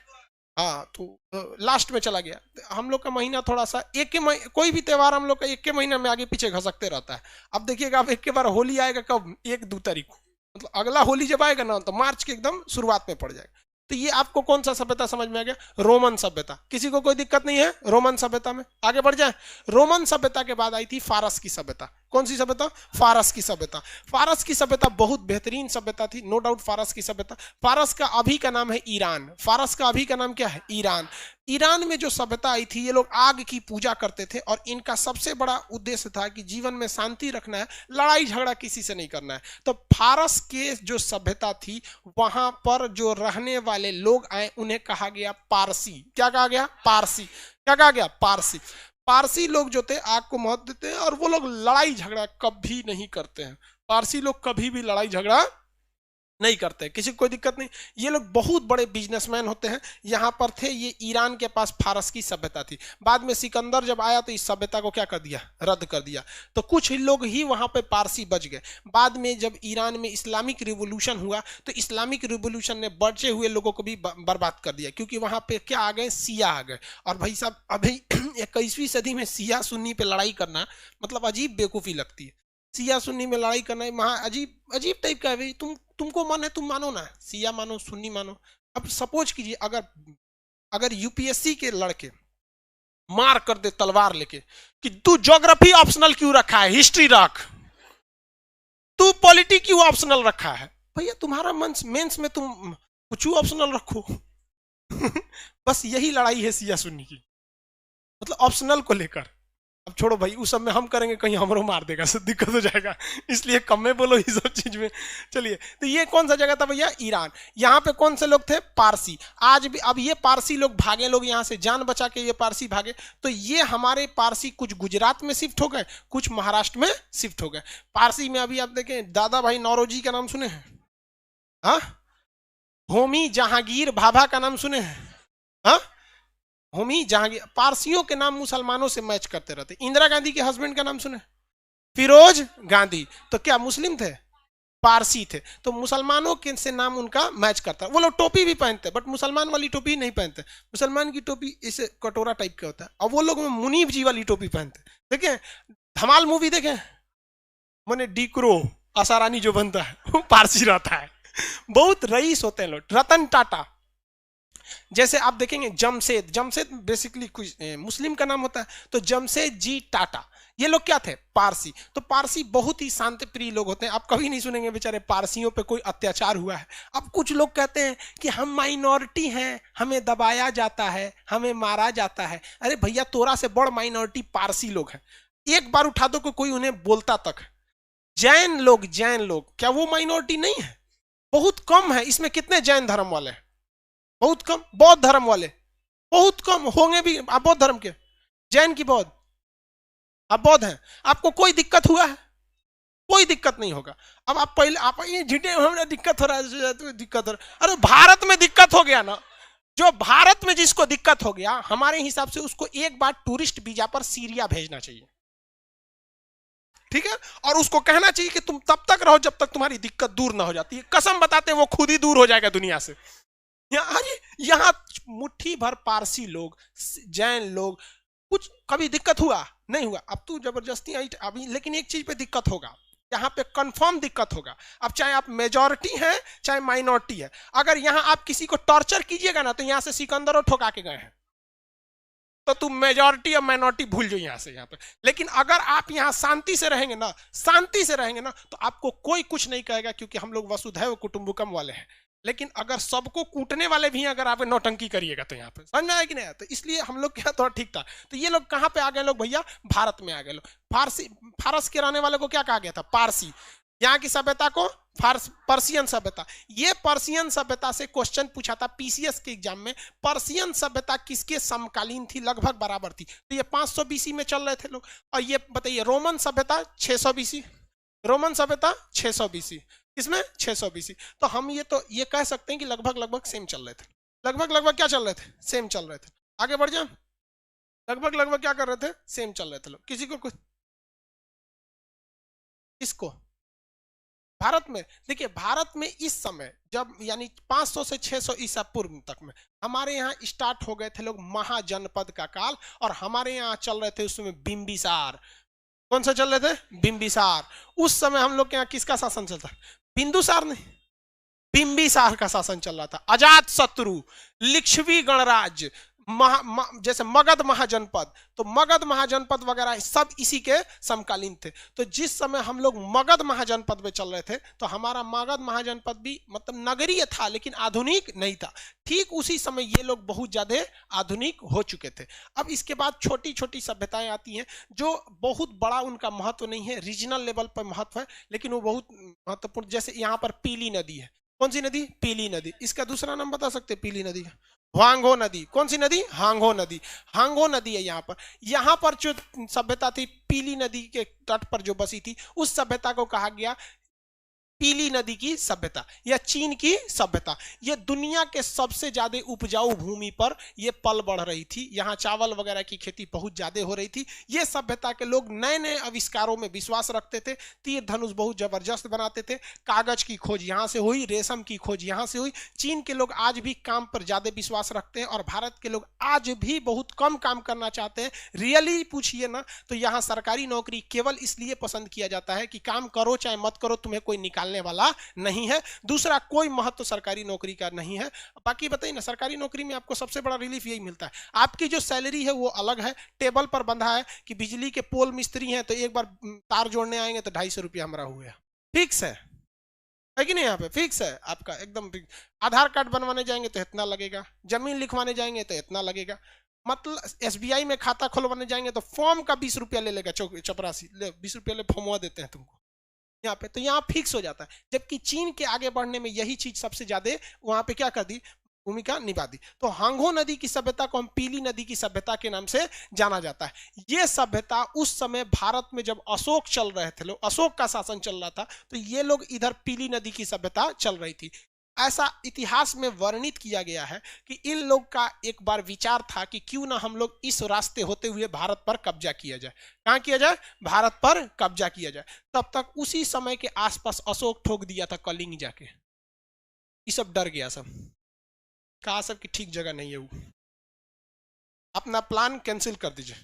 हाँ, तो लास्ट में चला गया। हम लोग का महीना थोड़ा सा कोई भी त्योहार हम लोग का 1 के महीना में आगे पीछे घसकते रहता है। अब देखिएगा, अब 1 के बार होली आएगा कब? 1-2 तारीख को, मतलब अगला होली जब आएगा ना तो मार्च के एकदम शुरुआत में पड़ जाएगा। तो ये आपको कौन सा सभ्यता समझ में आ गया? रोमन सभ्यता। किसी को कोई दिक्कत नहीं है रोमन सभ्यता में? आगे बढ़ जाए। रोमन सभ्यता के बाद आई थी फारस की सभ्यता। कौन सी सभ्यता? फारस की सभ्यता। फारस की सभ्यता बहुत बेहतरीन सभ्यता थी, नो डाउट। फारस की सभ्यता, फारस का अभी का नाम है ईरान। फारस का अभी का नाम क्या है? ईरान। ईरान में जो सभ्यता आई थी, ये लोग आग की पूजा करते थे और इनका सबसे बड़ा उद्देश्य था कि जीवन में शांति रखना है, लड़ाई झगड़ा किसी से नहीं करना है। तो फारस के जो सभ्यता थी, वहां पर जो रहने वाले लोग आए उन्हें कहा गया पारसी। क्या कहा गया? पारसी। क्या कहा गया? पारसी। पारसी लोग जो थे आग को महत्व देते हैं और वो लोग लड़ाई झगड़ा कभी नहीं करते हैं। पारसी लोग कभी भी लड़ाई झगड़ा नहीं करते, किसी को कोई दिक्कत नहीं। ये लोग बहुत बड़े बिजनेसमैन होते हैं, यहाँ पर थे। ये ईरान के पास फारस की सभ्यता थी। बाद में सिकंदर जब आया तो इस सभ्यता को क्या कर दिया, रद्द कर दिया। तो कुछ लोग ही वहां पे पारसी बच गए। बाद में जब ईरान में इस्लामिक रिवोल्यूशन हुआ तो इस्लामिक रिवोल्यूशन ने बचे हुए लोगों को भी बर्बाद कर दिया, क्योंकि वहां पे क्या आ गए, सिया आ गए। और भाई साहब अभी 21वीं सदी में सिया सुन्नी पे लड़ाई करना मतलब अजीब बेवकूफी लगती है। सिया सुन्नी में लड़ाई करना महा अजीब अजीब टाइप का है भाई। तुमको मन है तुम मानो ना, सिया मानो सुन्नी मानो। अब सपोज कीजिए अगर अगर यूपीएससी के लड़के मार कर दे तलवार लेके कि तू ज्योग्राफी ऑप्शनल क्यों रखा है, हिस्ट्री रख, तू पॉलिटी क्यों ऑप्शनल रखा है। भैया तुम्हारा मेंस में तुम कुछ ऑप्शनल रखो। बस यही लड़ाई है सिया सुन्नी की, मतलब ऑप्शनल को लेकर। अब छोड़ो भाई, उस सब में हम करेंगे कहीं हमरो मार देगा, सब दिक्कत हो जाएगा, इसलिए कम में बोलो ये सब चीज में। चलिए, तो ये कौन सा जगह था भैया, ईरान। यहाँ पे कौन से लोग थे, पारसी। आज भी अब ये पारसी लोग भागे, लोग यहाँ से जान बचा के ये पारसी भागे। तो ये हमारे पारसी कुछ गुजरात में शिफ्ट हो गए, कुछ महाराष्ट्र में शिफ्ट हो गए। पारसी में अभी आप देखें, दादा भाई नौरोजी का नाम सुने हैं, हाँ, होमी जहांगीर भाभा का नाम सुने हैं, हाँ, होमी जहांगीर। पारसियों के नाम मुसलमानों से मैच करते रहते। इंदिरा गांधी के हस्बैंड का नाम सुने, फिरोज गांधी, तो क्या मुस्लिम थे, पारसी थे। तो मुसलमानों के से नाम उनका मैच करता है। वो लोग टोपी भी पहनते, बट मुसलमान वाली टोपी नहीं पहनते। मुसलमान की टोपी इसे कटोरा टाइप का होता है, और वो लोग मुनीब जी वाली टोपी पहनते। देखें धमाल मूवी देखें, मैंने डीक्रो आसारानी जो बनता है वो पारसी रहता है। बहुत रईस होते हैं लोग। रतन टाटा जैसे आप देखेंगे, जमशेद, जमशेद बेसिकली कुछ मुस्लिम का नाम होता है। तो जमशेद जी टाटा, ये लोग क्या थे, पारसी। तो पारसी बहुत ही शांति प्रिय लोग होते हैं। आप कभी नहीं सुनेंगे बेचारे पारसियों पे कोई अत्याचार हुआ है। अब कुछ लोग कहते हैं कि हम माइनॉरिटी हैं, हमें दबाया जाता है, हमें मारा जाता है। अरे भैया, तोरा से बड़ माइनॉरिटी पारसी लोग हैं। एक बार उठा दो कोई उन्हें बोलता तक। जैन लोग, जैन लोग क्या वो माइनॉरिटी नहीं है, बहुत कम है। इसमें कितने जैन धर्म वाले हैं, बहुत कम। बौद्ध धर्म वाले बहुत कम होंगे भी। आप बौद्ध धर्म के, जैन की बौद्ध, आप बौद्ध हैं, आपको कोई दिक्कत हुआ है, कोई दिक्कत नहीं होगा। अब आप पहले आप ये झिटे हमें दिक्कत हो रहा है, तो दिक्कत हो रहा है। अरे भारत में दिक्कत हो गया ना, जो भारत में जिसको दिक्कत हो गया, हमारे हिसाब से उसको एक बार टूरिस्ट वीजा पर सीरिया भेजना चाहिए, ठीक है। और उसको कहना चाहिए कि तुम तब तक रहो जब तक तुम्हारी दिक्कत दूर ना हो जाती है। कसम बताते हैं वो खुद ही दूर हो जाएगा दुनिया से। यहाँ मुट्ठी भर पारसी लोग, जैन लोग, कुछ कभी दिक्कत हुआ नहीं हुआ। अब तू जबरदस्ती आई अभी, लेकिन एक चीज पे दिक्कत होगा, यहाँ पे कंफर्म दिक्कत होगा। अब चाहे आप मेजॉरिटी हैं चाहे माइनॉरिटी है, अगर यहाँ आप किसी को टॉर्चर कीजिएगा ना, तो यहाँ से सिकंदरों ठोका के गए हैं, तो तुम मेजॉरिटी और माइनॉरिटी भूल जाओ यहाँ से यहाँ पे। लेकिन अगर आप यहाँ शांति से रहेंगे ना, शांति से रहेंगे ना, तो आपको कोई कुछ नहीं कहेगा, क्योंकि हम लोग वसुधैव कुटुंबकम वाले हैं। लेकिन अगर सबको कूटने वाले भी हैं, अगर आप नौटंकी करिएगा तो यहाँ पे समझ में आया कि नहीं। तो इसलिए हम लोग क्या थोड़ा ठीक था। तो ये लोग कहाँ पे आ गए लोग भैया, भारत में आ गए लोग। फारसी, फारस के रहने वाले को क्या कहा गया था, पारसी। यहाँ की सभ्यता को पर्शियन सभ्यता। ये पर्शियन सभ्यता से क्वेश्चन पूछा था पीसीएस के एग्जाम में। पर्शियन सभ्यता किसके समकालीन थी, लगभग बराबर थी। तो ये 500 बीसी में चल रहे थे लोग। और ये बताइए, रोमन सभ्यता 600 बीसी, रोमन सभ्यता 600 बीसी, किसमें 600 बीसी। तो हम ये कह सकते हैं कि लगभग लगभग सेम चल रहे थे। लगभग लगभग क्या चल रहे थे, सेम चल रहे थे। आगे बढ़ जाए, लगभग लगभग क्या कर रहे थे, सेम चल रहे थे लोग। किसी को कुछ, किसको, भारत में। देखिए भारत में इस समय जब यानी 500 से 600 ईसा पूर्व तक में हमारे यहाँ स्टार्ट हो गए थे लोग महाजनपद का काल। और हमारे यहाँ चल रहे थे उस समय बिंबिसार। कौन सा चल रहे थे, बिंबिसार। उस समय हम लोग के यहाँ किसका शासन चलता, बिंदुसार नहीं, बिंबिसार का शासन चल रहा था। अजात शत्रु, लिच्छवी गणराज्य, जैसे मगध महाजनपद, तो मगध महाजनपद वगैरह सब इसी के समकालीन थे। तो जिस समय हम लोग मगध महाजनपद में चल रहे थे, तो हमारा मगध महाजनपद भी मतलब नगरीय था, लेकिन आधुनिक नहीं था। ठीक उसी समय ये लोग बहुत ज्यादा आधुनिक हो चुके थे। अब इसके बाद छोटी छोटी सभ्यताएं आती हैं, जो बहुत बड़ा उनका महत्व नहीं है, रीजनल लेवल पर महत्व है, लेकिन वो बहुत महत्वपूर्ण। जैसे यहाँ पर पीली नदी है, कौन सी नदी, पीली नदी। इसका दूसरा नाम बता सकते हैं पीली नदी का, हांगो नदी। कौन सी नदी, हांगो नदी। हांगो नदी है यहाँ पर। यहाँ पर जो सभ्यता थी पीली नदी के तट पर जो बसी थी, उस सभ्यता को कहा गया पीली नदी की सभ्यता या चीन की सभ्यता, ये दुनिया के सबसे ज्यादा उपजाऊ भूमि पर ये पल बढ़ रही थी। यहाँ चावल वगैरह की खेती बहुत ज्यादा हो रही थी। ये सभ्यता के लोग नए नए आविष्कारों में विश्वास रखते थे। तीर धनुष बहुत जबरदस्त बनाते थे। कागज की खोज यहाँ से हुई, रेशम की खोज यहाँ से हुई। चीन के लोग आज भी काम पर ज्यादा विश्वास रखते हैं और भारत के लोग आज भी बहुत कम काम करना चाहते हैं। रियली पूछिए ना तो यहाँ सरकारी नौकरी केवल इसलिए पसंद किया जाता है कि काम करो चाहे मत करो, तुम्हें कोई निकाल वाला नहीं है। दूसरा कोई महत्व सरकारी नौकरी का नहीं है। बाकी बताइए ना, सरकारी नौकरी में आपको सबसे बड़ा रिलीफ यही मिलता है, आपकी जो सैलरी है वो अलग है, टेबल पर बंधा है कि बिजली के पोल मिस्त्री हैं तो एक बार तार जोड़ने आएंगे तो 250 रुपया हमारा हुआ, फिक्स है कि नहीं? यहाँ पे फिक्स है आपका एकदम। आधार कार्ड बनवाने जाएंगे तो इतना लगेगा, जमीन लिखवाने जाएंगे तो इतना लगेगा, मतलब एसबीआई में खाता खुलवाने जाएंगे तो फॉर्म का 20 रुपया ले लेगा, चपरासी 20 रुपया ले फॉर्मवा देते हैं तुमको यहाँ पे, तो यहाँ फिक्स हो जाता है। जबकि चीन के आगे बढ़ने में यही चीज सबसे ज्यादा वहां पे क्या कर दी, भूमिका निभा दी। तो हांगो नदी की सभ्यता को हम पीली नदी की सभ्यता के नाम से जाना जाता है। यह सभ्यता उस समय भारत में जब अशोक चल रहे थे, लोग अशोक का शासन चल रहा था, तो ये लोग इधर पीली नदी की सभ्यता चल रही थी। ऐसा इतिहास में वर्णित किया गया है कि इन लोग का एक बार विचार था कि क्यों ना हम लोग इस रास्ते होते हुए भारत पर कब्जा किया जाए। कहां किया जाए? भारत पर कब्जा किया जाए। तब तक उसी समय के आसपास अशोक ठोक दिया था कलिंग जाके, ये सब डर गया, सब कहा सब कि ठीक जगह नहीं है, वो अपना प्लान कैंसिल कर दीजिए।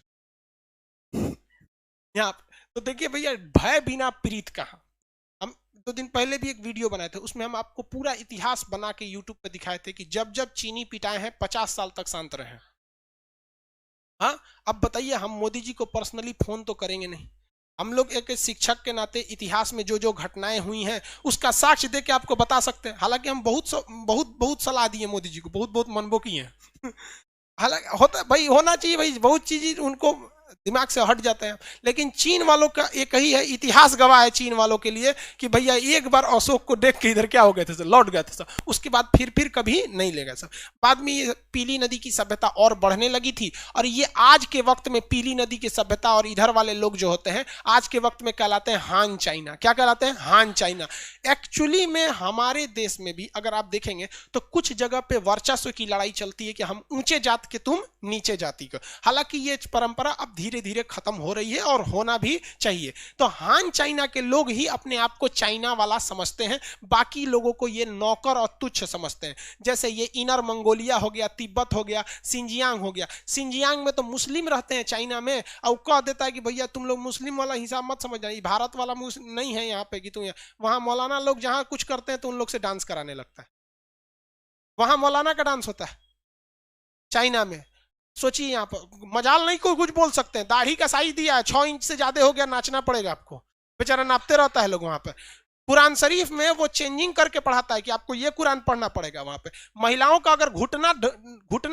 यहाँ तो देखिए भैया, भय बिना प्रीत कहा। हम 2 दिन पहले भी एक वीडियो बनाए थे, उसमें हम आपको पूरा इतिहास बना के यूट्यूब पे दिखाए थे कि जब जब चीनी पिटाए हैं 50 साल तक शांत रहे। हाँ, अब बताइए, हम मोदी जी को पर्सनली फोन तो करेंगे नहीं, हम लोग एक शिक्षक के नाते इतिहास में जो जो घटनाएं हुई हैं उसका साक्ष्य दे के आपको बता सकते हैं। हालांकि हम बहुत सलाह दिए मोदी जी को, बहुत मनबो की हैं। हालांकि होता भाई, होना चाहिए भाई, बहुत चीज उनको दिमाग से हट जाते हैं। लेकिन चीन वालों का एक ही है, इतिहास गवाह है चीन वालों के लिए कि भैया एक बार अशोक को देख के इधर क्या हो गए थे, लौट गए थे सब, उसके बाद फिर कभी नहीं ले गए सब। बाद में ये पीली नदी की सभ्यता और बढ़ने लगी थी, और ये आज के वक्त में पीली नदी की सभ्यता और इधर वाले लोग जो होते हैं आज के वक्त में कहलाते हैं हान चाइना। क्या कहलाते हैं? हान चाइना। एक्चुअली में हमारे देश में भी अगर आप देखेंगे तो कुछ जगह पे वर्चस्व की लड़ाई चलती है कि हम ऊंचे जात के, तुम नीचे जाति के। हालांकि ये परंपरा अब धीरे धीरे खत्म हो रही है और होना भी चाहिए। तो हान चाइना के लोग ही अपने आप को चाइना वाला समझते हैं, बाकी लोगों को ये नौकर और तुच्छ समझते हैं। जैसे ये इनर मंगोलिया हो गया, तिब्बत हो गया, सिंजियांग हो गया। सिंजियांग में तो मुस्लिम रहते हैं चाइना में, और कह देता है कि भैया तुम लोग मुस्लिम वाला हिसाब मत समझना, ये भारत वाला नहीं है यहाँ पे कि तुम। वहां मौलाना लोग जहां कुछ करते हैं तो उन लोग से डांस कराने लगता है, वहां मौलाना का डांस होता है चाइना में। सोचिए, यहाँ पर मजाल नहीं कोई कुछ बोल सकते हैं। दाढ़ी का साइज दिया है 6 इंच से ज्यादा हो गया, नाचना पड़ेगा आपको। बेचारा नापते रहता है लोग वहां पर। कुरान शरीफ में वो चेंजिंग करके पढ़ाता है कि आपको ये कुरान पढ़ना पड़ेगा। वहां पे महिलाओं का अगर घुटना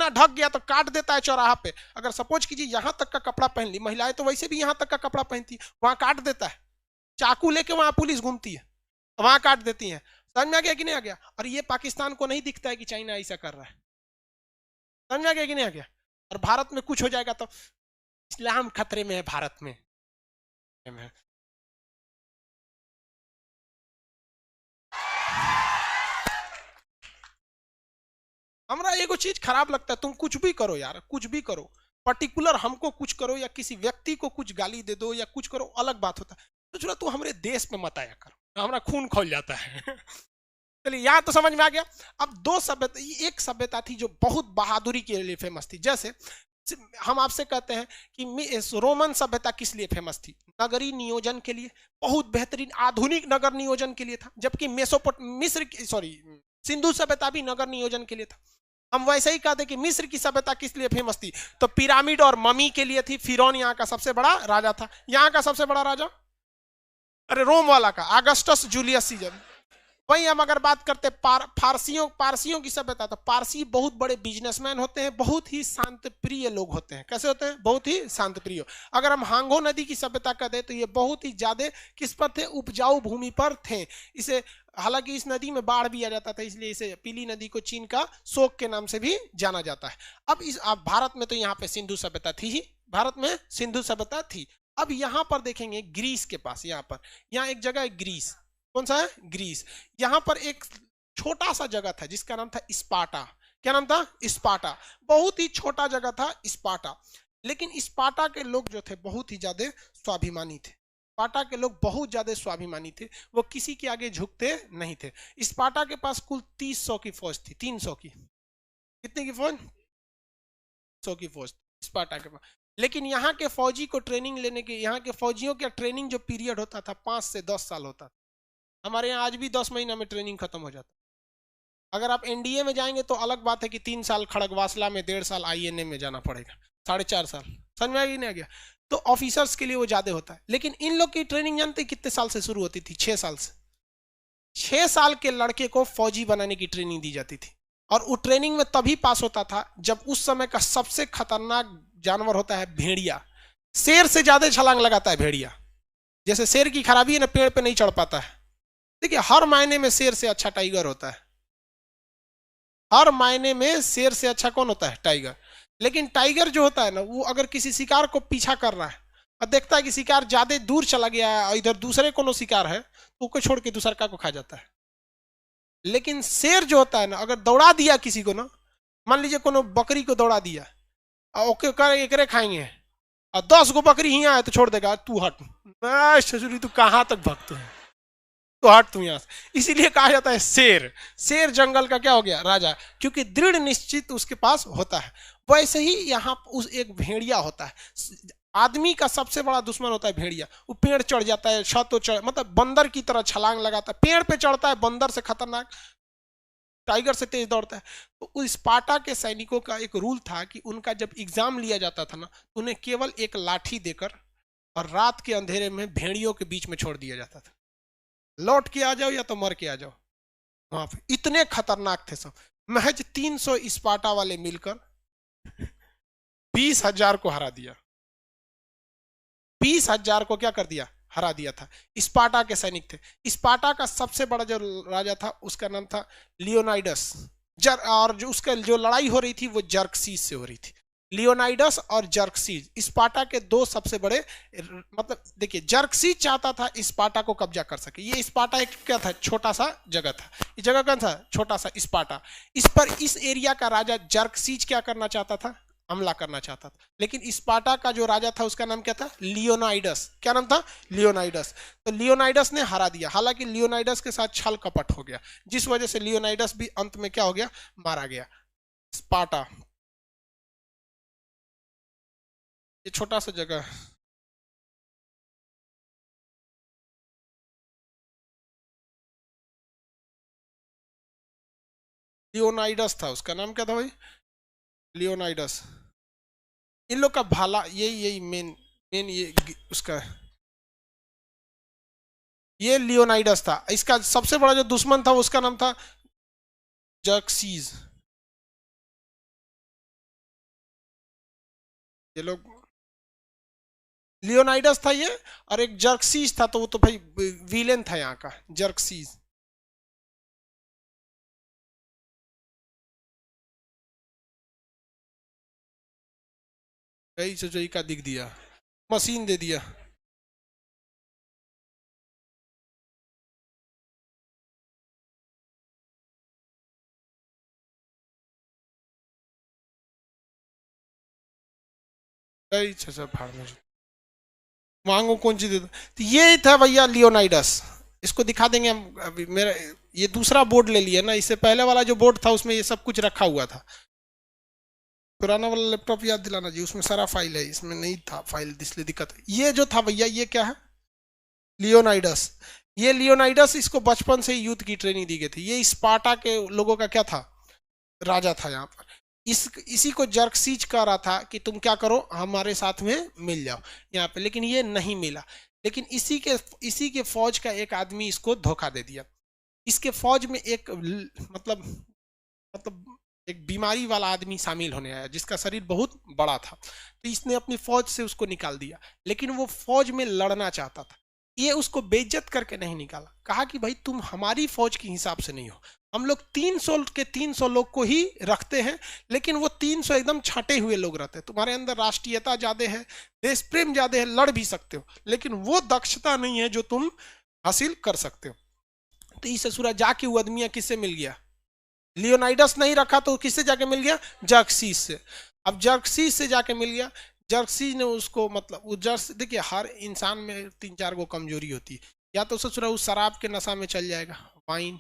ढक गया तो काट देता है चौराहा पे। अगर सपोज कीजिए यहां तक का कपड़ा पहन ली, महिलाएं तो वैसे भी यहां तक का कपड़ा पहनती है, वहां काट देता है। चाकू लेके वहां पुलिस घूमती है, वहां काट देती है। समझ में आ गया कि नहीं आ गया? और ये पाकिस्तान को नहीं दिखता है कि चाइना ऐसा कर रहा है। समझ में आ गया कि नहीं आ गया? और भारत में कुछ हो जाएगा तो इस्लाम खतरे में है, भारत में। हमरा एगो चीज खराब लगता है, तुम कुछ भी करो यार, कुछ भी करो, पर्टिकुलर हमको कुछ करो या किसी व्यक्ति को कुछ गाली दे दो या कुछ करो, अलग बात होता है। तो चलो तू हमारे देश में मत आया करो, हमारा खून खोल जाता है। चलिए यहाँ तो समझ में आ गया। अब 2 सभ्यता, एक सभ्यता थी जो बहुत बहादुरी के लिए फेमस थी। जैसे हम आपसे कहते हैं कि रोमन सभ्यता किस लिए फेमस थी? नगरीय नियोजन के लिए, बहुत बेहतरीन आधुनिक नगर नियोजन के लिए था। जबकि सिंधु सभ्यता भी नगर नियोजन के लिए था। हम वैसे ही कहते कि मिस्र की सभ्यता किस लिए फेमस थी? तो पिरामिड और ममी के लिए थी। फिरौन यहाँ का सबसे बड़ा राजा था। यहाँ का सबसे बड़ा राजा, अरे रोम वाला का, अगस्टस जूलियस सीजर। वही हम अगर बात करते पारसियों की सभ्यता, तो पारसी बहुत बड़े बिजनेसमैन होते हैं, बहुत ही शांत प्रिय लोग होते हैं। कैसे होते हैं? बहुत ही शांत प्रिय। अगर हम हांगो नदी की सभ्यता का दें तो ये बहुत ही ज्यादा किस पर थे? उपजाऊ भूमि पर थे। इसे हालांकि इस नदी में बाढ़ भी आ जाता था, इसलिए इसे पीली नदी को चीन का शोक के नाम से भी जाना जाता है। अब भारत में तो यहाँ पे सिंधु सभ्यता थी ही, भारत में सिंधु सभ्यता थी। अब यहाँ पर देखेंगे ग्रीस के पास, यहाँ एक जगह है ग्रीस। कौन सा है? ग्रीस। यहाँ पर एक छोटा सा जगह था जिसका नाम था स्पार्टा। क्या नाम था? स्पार्टा। बहुत ही छोटा जगह था स्पार्टा, लेकिन स्पार्टा के लोग जो थे बहुत ही ज्यादा स्वाभिमानी थे। स्पार्टा के लोग बहुत ज्यादा स्वाभिमानी थे, वो किसी के आगे झुकते नहीं थे। स्पार्टा के पास कुल 300 की फौज थी। 300 की, कितने की फौज? 100 की फौज स्पार्टा के पास। लेकिन यहाँ के फौजी को ट्रेनिंग लेने के, यहाँ के फौजियों का ट्रेनिंग जो पीरियड होता था 5 से 10 साल होता था। हमारे यहाँ आज भी 10 महीना में ट्रेनिंग खत्म हो जाता। अगर आप एनडीए में जाएंगे तो अलग बात है कि 3 साल खड़गवासला में, 1.5 साल आईएनए में जाना पड़ेगा, 4.5 साल। समझ में आ गया नहीं आ गया? तो ऑफिसर्स के लिए वो ज्यादा होता है। लेकिन इन लोग की ट्रेनिंग जानते कितने साल से शुरू होती थी? 6 साल से। 6 साल के लड़के को फौजी बनाने की ट्रेनिंग दी जाती थी, और वो ट्रेनिंग में तभी पास होता था जब उस समय का सबसे खतरनाक जानवर होता है भेड़िया। शेर से ज्यादा छलांग लगाता है भेड़िया। जैसे शेर की खराबी है ना, पेड़ पे नहीं चढ़ पाता है। देखिए, हर मायने में शेर से अच्छा टाइगर होता है। हर मायने में शेर से अच्छा कौन होता है? टाइगर। लेकिन टाइगर जो होता है ना, वो अगर किसी शिकार को पीछा कर रहा है और देखता है कि शिकार ज्यादा दूर चला गया है और इधर दूसरे कोनो शिकार है, तो उसको छोड़ के दूसरा को खा जाता है। लेकिन शेर जो होता है ना, अगर दौड़ा दिया किसी को ना, मान लीजिए कोनो बकरी को दौड़ा दिया और ओके कर एकरे खाएंगे, और 10 गो बकरी ही आए तो छोड़ देगा, तू हट ससुरी, तू कहां तक भक्त है, तो हट तू यहां से। इसीलिए कहा जाता है शेर। शेर जंगल का क्या हो गया? राजा, क्योंकि दृढ़ निश्चित उसके पास होता है। वैसे ही यहाँ उस एक भेड़िया होता है। आदमी का सबसे बड़ा दुश्मन होता है भेड़िया। वो पेड़ चढ़ जाता है, छत तो चढ़, मतलब बंदर की तरह छलांग लगाता है, पेड़ पे चढ़ता है, बंदर से खतरनाक, टाइगर से तेज दौड़ता है। तो उस स्पार्टा के सैनिकों का एक रूल था कि उनका जब एग्जाम लिया जाता था ना, तो उन्हें केवल एक लाठी देकर और रात के अंधेरे में भेड़ियों के बीच में छोड़ दिया जाता था। लौट के आ जाओ या तो मर के आ जाओ। वहां पे इतने खतरनाक थे सब। महज 300 स्पार्टा वाले मिलकर 20,000 को हरा दिया। 20,000 को क्या कर दिया? हरा दिया था। स्पार्टा के सैनिक थे। स्पार्टा का सबसे बड़ा जो राजा था उसका नाम था लियोनाइडस। और जो उसका जो लड़ाई हो रही थी वो जर्कसीस से हो रही थी। लियोनाइडस और जर्कसीस स्पार्टा के दो सबसे बड़े, मतलब देखिए, जर्कसीस चाहता था स्पार्टा को कब्जा कर सके। ये स्पार्टा एक क्या था? छोटा सा जगह था। ये जगह कौन था? छोटा सा स्पार्टा। इस पर इस एरिया का राजा जर्कसीस क्या करना चाहता था? हमला करना चाहता था। लेकिन स्पार्टा का जो राजा था उसका नाम क्या था? लियोनाइडस। क्या नाम था? लियोनाइडस। तो लियोनाइडस ने हरा दिया। हालांकि लियोनाइडस के साथ छल कपट हो गया, जिस वजह से लियोनाइडस भी अंत में क्या हो गया? मारा गया। स्पार्टा ये छोटा सा जगह। लियोनाइडस था, उसका नाम क्या था भाई? लियोनाइडस। इन लोग का भाला, यही मेन मेन ये उसका, ये लियोनाइडस था। इसका सबसे बड़ा जो दुश्मन था उसका नाम था जर्कसीज। ये लोग, लियोनाइडस था ये, और एक जर्कसीज था, तो वो तो भाई विलेन था यहाँ का, जर्कसीज। यही सोचो, यही का दिख दिया, मशीन दे दिया। यही सब भाड़ में मांगो कौन चीज दे दो। तो ये था भैया लियोनाइडस। इसको दिखा देंगे हम। अभी मेरा ये दूसरा बोर्ड ले लिया ना, इससे पहले वाला जो बोर्ड था उसमें ये सब कुछ रखा हुआ था। पुराना वाला लैपटॉप याद दिलाना जी, उसमें सारा फाइल है, इसमें नहीं था फाइल, इसलिए दिक्कत है। ये जो था भैया, ये क्या है? लियोनाइडस। ये लियोनाइडस, इसको बचपन से ही युद्ध की ट्रेनिंग दी गई थी। ये स्पार्टा के लोगों का क्या था? राजा था यहाँ पर। इसी को जर्कसीज कह रहा था कि तुम क्या करो, हमारे साथ में मिल जाओ यहाँ पे, लेकिन ये नहीं मिला। लेकिन इसी के फौज का एक आदमी इसको धोखा दे दिया। इसके फौज में एक मतलब एक बीमारी वाला आदमी शामिल होने आया जिसका शरीर बहुत बड़ा था। तो इसने अपनी फौज से उसको निकाल दिया। लेकिन वो फौज में लड़ना चाहता था। ये उसको बेइज्जत करके नहीं निकाला, कहा कि भाई तुम हमारी फौज के हिसाब से नहीं हो, हम लोग 300 के 300 लोग को ही रखते हैं, लेकिन वो 300 एकदम छाटे हुए लोग रहते हैं। तुम्हारे अंदर राष्ट्रीयता ज्यादा है, देश प्रेम ज्यादा है, लड़ भी सकते हो, लेकिन वो दक्षता नहीं है जो तुम हासिल कर सकते हो। तो इस ससुरा जाके वो आदमिया किससे मिल गया? लियोनाइडस नहीं रखा तो किससे जाके मिल गया? जर्क्सीस से। अब जर्क्सीस से जाके मिल गया, जर्क्सीस ने उसको मतलब वो जर्स, देखिए हर इंसान में 3-4 गो कमजोरी होती है। या तो ससुरा उस शराब के नशा में चल जाएगा, वाइन,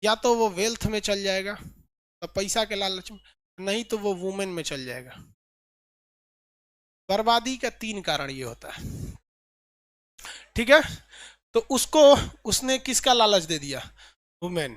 या तो वो वेल्थ में चल जाएगा, तो पैसा के लालच में, नहीं तो वो वुमेन में चल जाएगा। बर्बादी का 3 कारण ये होता है, ठीक है। तो उसको उसने किसका लालच दे दिया? वुमेन।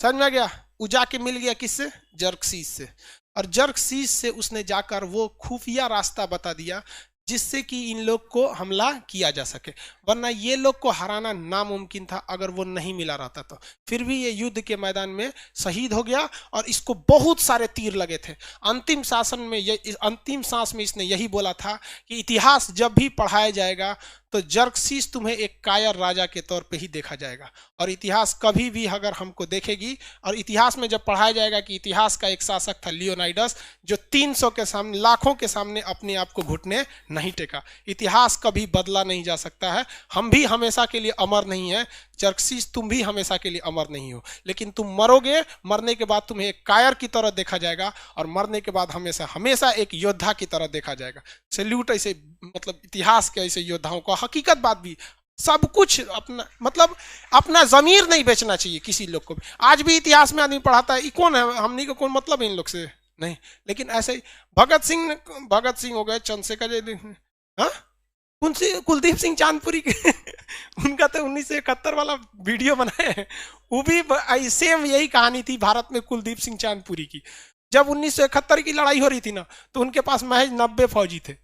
समझ में आ गया? वो जाके मिल गया किससे? जर्क्सीस से। और जर्क्सीस से उसने जाकर वो खुफिया रास्ता बता दिया जिससे कि इन लोग को हमला किया जा सके, वरना ये लोग को हराना नामुमकिन था अगर वो नहीं मिला रहता तो। फिर भी ये युद्ध के मैदान में शहीद हो गया और इसको बहुत सारे तीर लगे थे। अंतिम शासन में अंतिम सांस में इसने यही बोला था कि इतिहास जब भी पढ़ाया जाएगा तो जर्क्सीस तुम्हें एक कायर राजा के तौर पे ही देखा जाएगा, और इतिहास कभी भी अगर हमको देखेगी, और इतिहास में जब पढ़ाया जाएगा कि इतिहास का एक शासक था लियोनाइडस जो 300 के सामने, लाखों के सामने अपने आप को घुटने नहीं टेका। इतिहास कभी बदला नहीं जा सकता है, हम भी हमेशा के लिए अमर नहीं है। जर्क्सीस तुम भी हमेशा के लिए अमर नहीं हो, लेकिन तुम मरोगे, मरने के बाद तुम्हें एक कायर की तरह देखा जाएगा और मरने के बाद हमेशा हमेशा एक योद्धा की तरह देखा जाएगा। सैल्यूट ऐसे मतलब इतिहास के ऐसे योद्धाओं को। हकीकत बात भी, सब कुछ अपना मतलब अपना जमीर नहीं बेचना चाहिए किसी लोग को भी। आज भी इतिहास में आदमी पढ़ाता है, कौन है हमनी को, कौन मतलब है इन लोग से, नहीं। लेकिन ऐसे ही भगत सिंह हो गए, चंद्रशेखर, हाँ कौन सी, कुलदीप सिंह चांदपुरी के उनका तो 1971 वाला वीडियो बनाए हैं, वो भी सेम यही कहानी थी भारत में कुलदीप सिंह चांदपुरी की। जब 1971 की लड़ाई हो रही थी ना, तो उनके पास महज 90 फौजी थे,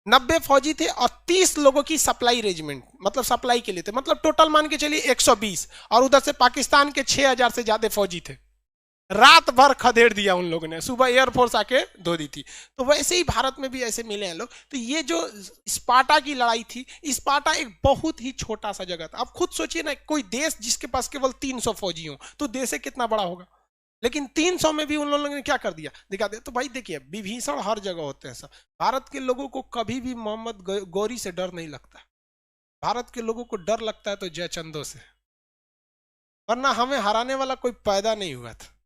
90 फौजी थे और 30 लोगों की सप्लाई रेजिमेंट, मतलब सप्लाई के लिए थे, मतलब टोटल मान के चलिए 120, और उधर से पाकिस्तान के 6000 से ज्यादा फौजी थे। रात भर खदेड़ दिया उन लोगों ने, सुबह एयरफोर्स आके धो दी थी। तो वैसे ही भारत में भी ऐसे मिले हैं लोग। तो ये जो स्पार्टा की लड़ाई थी, स्पार्टा एक बहुत ही छोटा सा जगह था। अब खुद सोचिए ना, कोई देश जिसके पास केवल 300 फौजी हो तो देश कितना बड़ा होगा, लेकिन 300 में भी उन लोगों ने क्या कर दिया, दिखा दिया। तो भाई देखिए, विभीषण हर जगह होते हैं सब। भारत के लोगों को कभी भी मोहम्मद गौरी से डर नहीं लगता, भारत के लोगों को डर लगता है तो जयचंदो से, वरना हमें हराने वाला कोई पैदा नहीं हुआ था।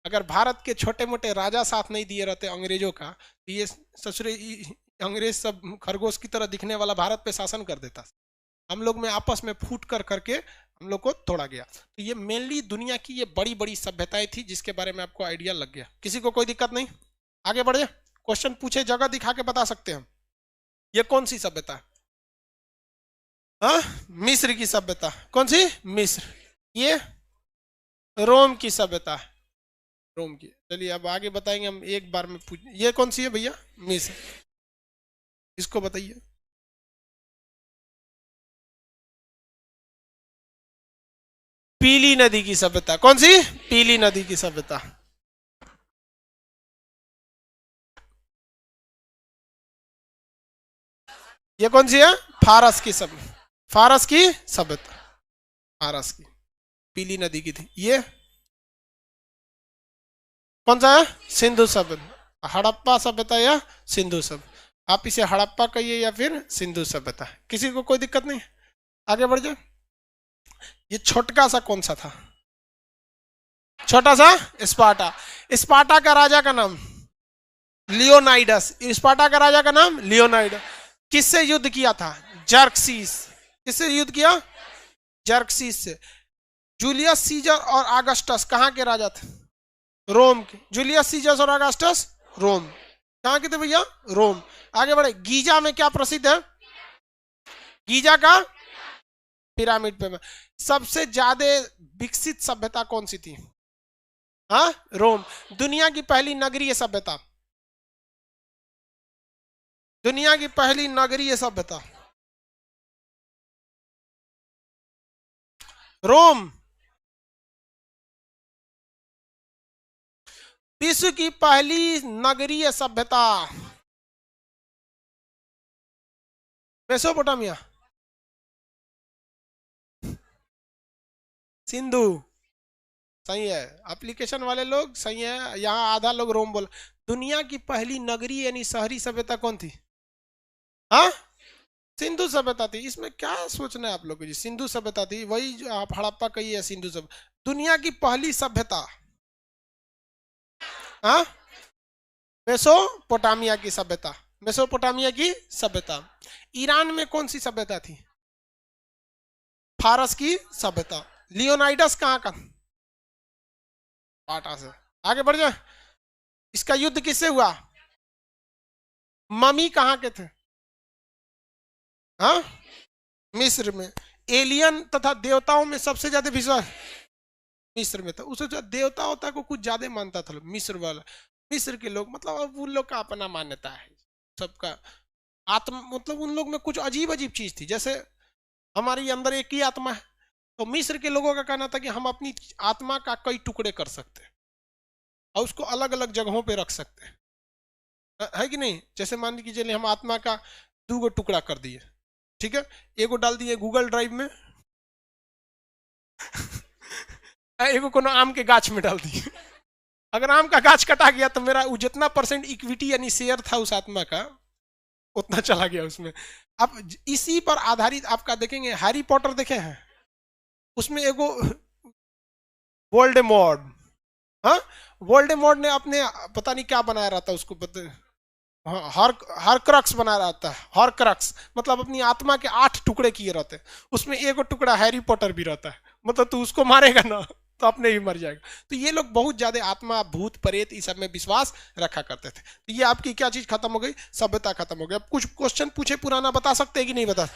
अगर भारत के छोटे मोटे राजा साथ नहीं दिए रहते अंग्रेजों का, तो ये ससुरे अंग्रेज सब खरगोश की तरह दिखने वाला भारत पे शासन कर देता। हम लोग में आपस में फूट कर करके हम लोग को तोड़ा गया। तो ये मेनली दुनिया की ये बड़ी बड़ी सभ्यताएं थी जिसके बारे में आपको आइडिया लग गया। किसी को कोई दिक्कत नहीं? आगे बढ़े, क्वेश्चन पूछे, जगह दिखा के बता सकते हैं। ये कौन सी सभ्यता है? हाँ, मिस्र की सभ्यता। कौन सी? मिस्र। ये रोम की सभ्यता है, रोम की। चलिए अब आगे बताएंगे हम, एक बार में पूछ। ये कौन सी है भैया? मिस्र। इसको बताइए। पीली नदी की सभ्यता। कौन सी? पीली नदी की सभ्यता। ये कौन सी है? फारस की सभ्यता। फारस की सभ्यता, फारस की, पीली नदी की थी। ये कौन सा है? सिंधु सभ्यता। हड़प्पा सभ्यता या सिंधु सभ्यता, आप इसे हड़प्पा कहिए या फिर सिंधु सभ्यता, किसी को कोई दिक्कत नहीं। आगे बढ़ जाए। ये छोटका सा कौन सा था? छोटा सा स्पार्टा। स्पार्टा का राजा का नाम लियोनाइडस। स्पार्टा का राजा का नाम लियोनाइडस। किससे युद्ध किया था? जर्क्सीस। किससे युद्ध किया? जर्क्सीस से। जूलियस सीजर और आगस्टस कहाँ के राजा थे? रोम के। जूलियस सीजर और आगस्टस रोम। कहाँ के थे भैया? रोम। आगे बढ़े। गीजा में क्या प्रसिद्ध है? गीजा का पिरामिड पे। सबसे ज्यादा विकसित सभ्यता कौन सी थी? हाँ, रोम। दुनिया की पहली नगरीय सभ्यता, दुनिया की पहली नगरीय सभ्यता रोम। विश्व की पहली नगरीय सभ्यता मेसोपोटामिया, सिंधु। सही है, एप्लीकेशन वाले लोग सही है। यहाँ आधा लोग रोम बोल। दुनिया की पहली नगरीय यानी शहरी सभ्यता कौन थी? हाँ, सिंधु सभ्यता थी, इसमें क्या सोचना है आप लोग को जी। सिंधु सभ्यता थी, वही जो आप हड़प्पा कही है सिंधु सभ्यता। दुनिया की पहली सभ्यता, हाँ, मेसोपोटामिया की सभ्यता, मेसोपोटामिया की सभ्यता। ईरान में कौन सी सभ्यता थी? फारस की सभ्यता। लियोनाइडस कहाँ का? पाटा से। आगे बढ़ जाए, इसका युद्ध किससे हुआ? ममी कहाँ के थे? हाँ, मिस्र में। एलियन तथा देवताओं में सबसे ज्यादा विश्वास मिस्र में था। उसे जो देवता होता को कुछ ज्यादा मानता था मिस्र वाला। मिस्र के लोग मतलब अब उन लोग का अपना मान्यता है सबका। आत्मा मतलब उन लोग में कुछ अजीब अजीब चीज थी, जैसे हमारे अंदर एक ही आत्मा है, तो मिस्र के लोगों का कहना था कि हम अपनी आत्मा का कई टुकड़े कर सकते हैं और उसको अलग अलग जगहों पे रख सकते हैं, है कि नहीं? जैसे मान लीजिए हम आत्मा का 2 टुकड़ा कर दिए, ठीक है, एगो डाल दिए गूगल ड्राइव में एगो कोनो आम के गाछ में डाल दिए। अगर आम का गाछ कटा गया तो मेरा जितना % इक्विटी यानी शेयर था उस आत्मा का उतना चला गया उसमें। अब इसी पर आधारित आपका देखेंगे, हैरी पॉटर देखे हैं, उसमें एगो वोल्डेमॉर्ट, हाँ, वोल्डेमॉर्ट ने अपने पता नहीं क्या बनाया रहता उसको हाँ, हर क्रक्स बना रहा था। हर क्रक्स मतलब अपनी आत्मा के 8 टुकड़े किए रहते हैं, उसमें एगो टुकड़ा हैरी पॉटर भी रहता है। मतलब तू उसको मारेगा ना तो अपने ही मर जाएगा। तो ये लोग बहुत ज्यादा आत्मा, भूत, प्रेत इस सब में विश्वास रखा करते थे। तो ये आपकी क्या चीज खत्म हो गई? सभ्यता खत्म हो गई। अब कुछ क्वेश्चन पूछे पुराना, बता सकते हैं कि नहीं बता?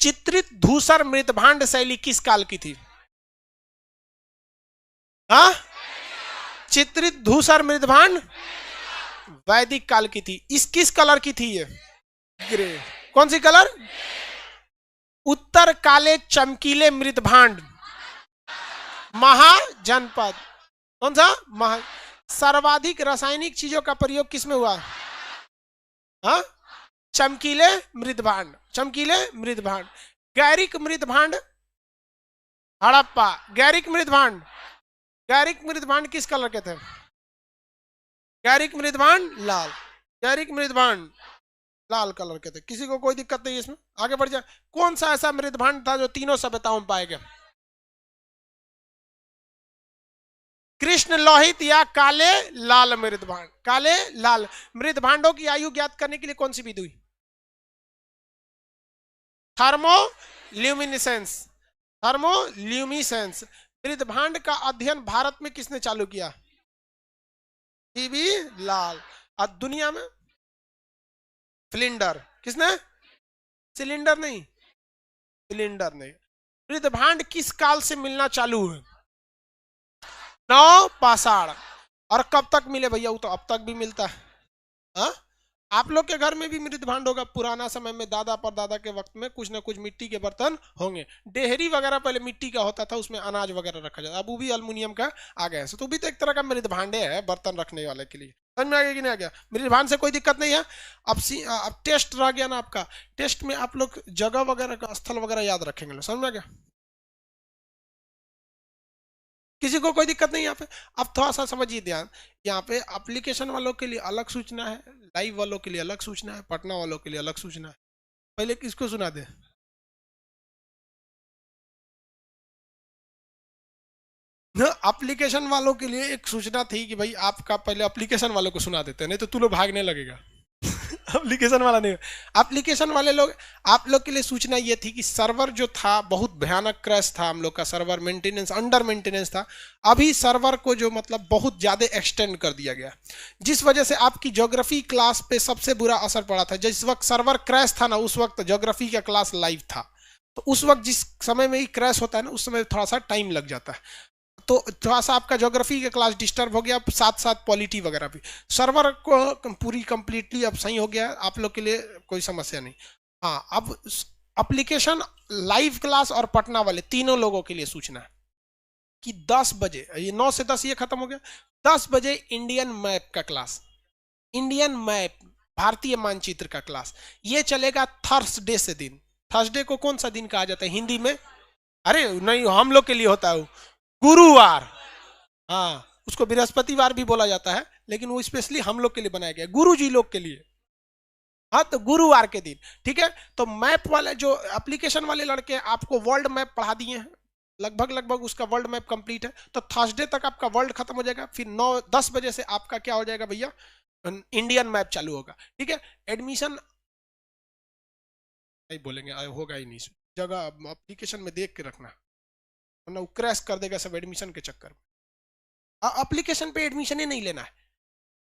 चित्रित धूसर मृतभांड शैली किस काल की थी? हाँ, चित्रित धूसर मृतभांड वैदिक काल की थी। इस किस कलर की थी ये? ग्रे। कौन सी कलर? उत्तर काले चमकीले मृतभांड महाजनपद। कौन सा? महा। सर्वाधिक रासायनिक चीजों का प्रयोग किसमें हुआ? हाँ, चमकीले मृतभांड, चमकीले मृतभांड। गैरिक मृतभांड हड़प्पा। गैरिक मृतभांड, गैरिक मृतभांड किस कलर के थे? गैरिक मृतभांड लाल, गैरिक मृतभांड लाल कलर के थे। किसी को कोई दिक्कत नहीं इसमें? आगे बढ़ जाए। कौन सा ऐसा मृतभांड था जो तीनों सभ्यताओं में पाए गए? कृष्ण लोहित या काले लाल मृतभांड। काले लाल मृतभांडों की आयु ज्ञात करने के लिए कौन सी विधि हुई? थर्मोल्यूमिनेसेंस। थर्मोल्यूमिनेसेंस। मृतभांड का अध्ययन भारत में किसने चालू किया? टीबी लाल। और दुनिया में? फ्लिंडर। किसने? सिलेंडर नहीं, सिलेंडर नहीं। मृतभांड किस काल से मिलना चालू है? नवपाषाण। और कब तक मिले भैया? वो तो अब तक भी मिलता है। हा? आप लोग के घर में भी मृतभांड होगा। पुराना समय में दादा परदादा के वक्त में कुछ ना कुछ मिट्टी के बर्तन होंगे। डेहरी वगैरह पहले मिट्टी का होता था, उसमें अनाज वगैरह रखा जाता। अब वो भी अल्युमिनियम का आ गया है, तो भी तो एक तरह का मृतभांडे है बर्तन रखने वाले के लिए। समझ में आ गया कि नहीं आ गया? मृतभांड से कोई दिक्कत नहीं है। अब टेस्ट रह गया ना आपका। टेस्ट में आप लोग जगह वगैरह का स्थल वगैरह याद रखेंगे। समझ में आ गया? किसी को कोई दिक्कत नहीं यहाँ पे? अब थोड़ा सा समझिए ध्यान। यहाँ पे एप्लीकेशन वालों के लिए अलग सूचना है, लाइव वालों के लिए अलग सूचना है, पटना वालों के लिए अलग सूचना है। पहले किसको सुना दे? एप्लीकेशन वालों के लिए एक सूचना थी कि भाई आपका पहले एप्लीकेशन वालों को सुना देते हैं, नहीं तो तू लोग भागने लगेगा। एप्लीकेशन वाला नहीं, एप्लीकेशन वाले लोग, आप लोग के लिए सूचना ये थी कि सर्वर जो था बहुत भयानक क्रैश था। हम लोग का सर्वर मेंटेनेंस, अंडर मेंटेनेंस था। अभी सर्वर को जो मतलब बहुत ज्यादा एक्सटेंड कर दिया गया, जिस वजह से आपकी ज्योग्राफी क्लास पे सबसे बुरा असर पड़ा था। जिस वक्त सर्वर क्रैश था ना, उस वक्त ज्योग्राफी का क्लास लाइव था। तो उस वक्त जिस समय में ही क्रैश होता है ना, उस समय थोड़ा सा टाइम लग जाता है। तो थोड़ा सा आपका ज्योग्राफी का क्लास डिस्टर्ब हो गया, साथ साथ पॉलिटी वगैरह भी। सर्वर को पूरी कंप्लीटली अब सही हो गया, आप लोग के लिए कोई समस्या नहीं। हाँ, अब एप्लीकेशन, लाइव क्लास और पटना वाले तीनों लोगों के लिए सूचना है कि 10 बजे, ये 9 से 10 ये खत्म हो गया, 10 बजे इंडियन मैप का क्लास, इंडियन मैप भारतीय मानचित्र का क्लास, ये चलेगा थर्सडे से दिन। थर्सडे को कौन सा दिन कहा जाता है हिंदी में? अरे नहीं, हम लोग के लिए होता है वो गुरुवार। हाँ, उसको बृहस्पतिवार भी बोला जाता है, लेकिन वो स्पेशली हम लोग के लिए बनाया गया, गुरु जी लोग के लिए। हाँ तो गुरुवार के दिन, ठीक है। तो मैप वाले जो एप्लीकेशन वाले लड़के आपको वर्ल्ड मैप पढ़ा दिए हैं, लगभग उसका वर्ल्ड मैप कंप्लीट है। तो थर्सडे तक आपका वर्ल्ड खत्म हो जाएगा, फिर 9-10 बजे से आपका क्या हो जाएगा भैया, इंडियन मैप चालू होगा, ठीक है। एडमिशन नहीं बोलेंगे, होगा ही नहीं जगह, एप्लीकेशन में देख के रखना, वरना वो क्रैश कर देगा सब एडमिशन के चक्कर में। एप्लीकेशन पे एडमिशन ही नहीं लेना है,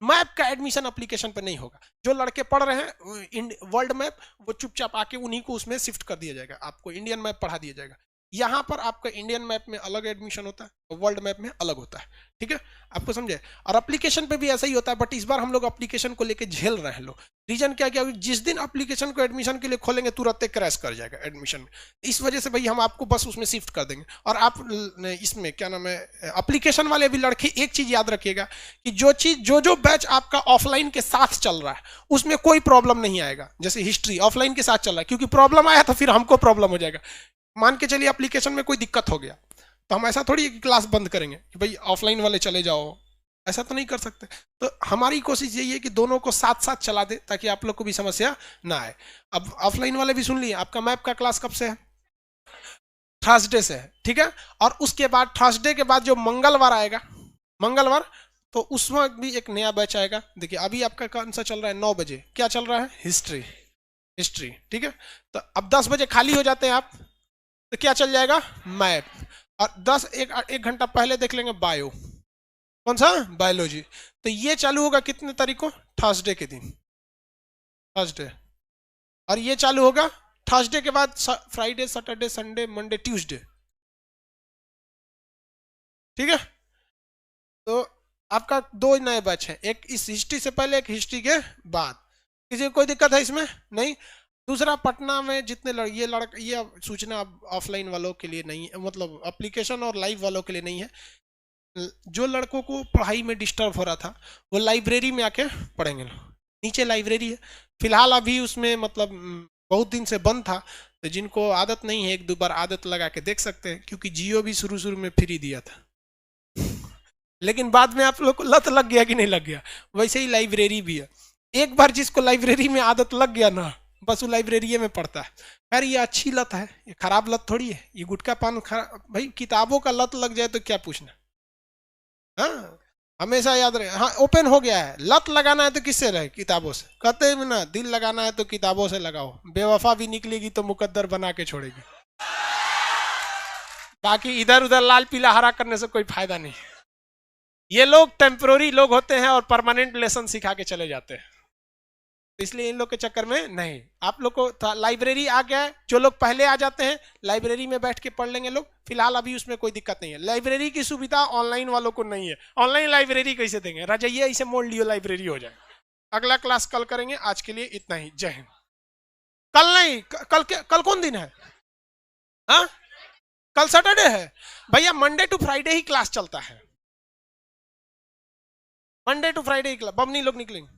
मैप का एडमिशन एप्लीकेशन पे नहीं होगा। जो लड़के पढ़ रहे हैं वर्ल्ड मैप, वो चुपचाप आके उन्हीं को उसमें शिफ्ट कर दिया जाएगा, आपको इंडियन मैप पढ़ा दिया जाएगा। यहाँ पर आपका इंडियन मैप में अलग एडमिशन होता है और वर्ल्ड मैप में अलग होता है, ठीक है, आपको समझे। और एप्लीकेशन पे भी ऐसा ही होता है, बट इस बार हम लोग एप्लीकेशन को लेके झेल रहे हैं लोग। रीजन क्या क्या, जिस दिन एप्लीकेशन को एडमिशन के लिए खोलेंगे तुरंत क्रैश कर जाएगा एडमिशन में, इस वजह से भाई हम आपको बस उसमें शिफ्ट कर देंगे। और आप इसमें क्या नाम है, एप्लीकेशन वाले भी लड़के एक चीज याद रखिएगा कि जो बैच आपका ऑफलाइन के साथ चल रहा है उसमें कोई प्रॉब्लम नहीं आएगा। जैसे हिस्ट्री ऑफलाइन के साथ चल रहा है, क्योंकि प्रॉब्लम आया तो फिर हमको प्रॉब्लम हो जाएगा। मान के चलिए एप्लीकेशन में कोई दिक्कत हो गया, तो हम ऐसा थोड़ी क्लास बंद करेंगे कि भाई ऑफलाइन वाले चले जाओ, ऐसा तो नहीं कर सकते। तो हमारी कोशिश यही है कि दोनों को साथ साथ चला दे, ताकि आप लोग को भी समस्या ना आए। अब ऑफलाइन वाले भी सुन लिए, आपका मैप का क्लास कब से है, थर्सडे से है, ठीक है। और उसके बाद थर्सडे के बाद जो मंगलवार आएगा, मंगलवार, तो उस वक्त भी एक नया बैच आएगा। देखिए अभी आपका कौन सा चल रहा है, 9 बजे क्या चल रहा है, हिस्ट्री, ठीक है। तो अब 10 बजे खाली हो जाते हैं आप, तो क्या चल जाएगा, मैप। और एक घंटा पहले देख लेंगे बायो, कौन सा, बायोलॉजी। तो ये चालू होगा कितने तारीख को, थर्सडे के दिन, थर्सडे। और ये चालू होगा थर्सडे के बाद Friday, Saturday, Sunday, Monday, Tuesday, ठीक है। तो आपका 2 नए बैच हैं, एक इस हिस्ट्री से पहले, एक हिस्ट्री के बाद। किसी को कोई दिक्कत है इसमें, नहीं। दूसरा, पटना में जितने ये सूचना ऑफलाइन वालों के लिए नहीं है, मतलब एप्लीकेशन और लाइव वालों के लिए नहीं है। जो लड़कों को पढ़ाई में डिस्टर्ब हो रहा था वो लाइब्रेरी में आके पढ़ेंगे। नीचे लाइब्रेरी है, फिलहाल अभी उसमें मतलब बहुत दिन से बंद था, तो जिनको आदत नहीं है 1-2 बार आदत लगा के देख सकते हैं, क्योंकि जियो भी शुरू में फ्री दिया था। लेकिन बाद में आप लोग को लत लग गया कि नहीं लग गया, वैसे ही लाइब्रेरी भी है। एक बार जिसको लाइब्रेरी में आदत लग गया ना, बस वो लाइब्रेरी में पढ़ता है। यार ये अच्छी लत है, ये खराब लत थोड़ी है, ये गुटखा पान भाई किताबों का लत लग जाए तो क्या पूछना। हाँ हमेशा याद रहे, हाँ ओपन हो गया है, लत लगाना है तो किससे रहे, किताबों से। कहते हैं ना, दिल लगाना है तो किताबों से लगाओ, बेवफा भी निकलेगी तो मुकद्दर बना के छोड़ेगी। बाकी इधर उधर लाल पीला हरा करने से कोई फायदा नहीं। ये लोग टेम्पोररी लोग होते हैं और परमानेंट लेसन सिखा के चले जाते हैं, इसलिए इन लोग के चक्कर में नहीं। आप लोग को लाइब्रेरी आ गया है, जो लोग पहले आ जाते हैं लाइब्रेरी में बैठ के पढ़ लेंगे लोग, फिलहाल अभी उसमें कोई दिक्कत नहीं है। लाइब्रेरी की सुविधा ऑनलाइन वालों को नहीं है, ऑनलाइन लाइब्रेरी कैसे देंगे, रजाइए इसे मोड़ लियो, लाइब्रेरी हो जाए। अगला क्लास कल करेंगे, आज के लिए इतना ही, जय हिंद। कल नहीं, कल कौन दिन है, हाँ कल सैटरडे है भैया, मंडे टू फ्राइडे ही क्लास चलता है, मंडे टू फ्राइडे ही क्लास। बमनी लोग निकलेंगे।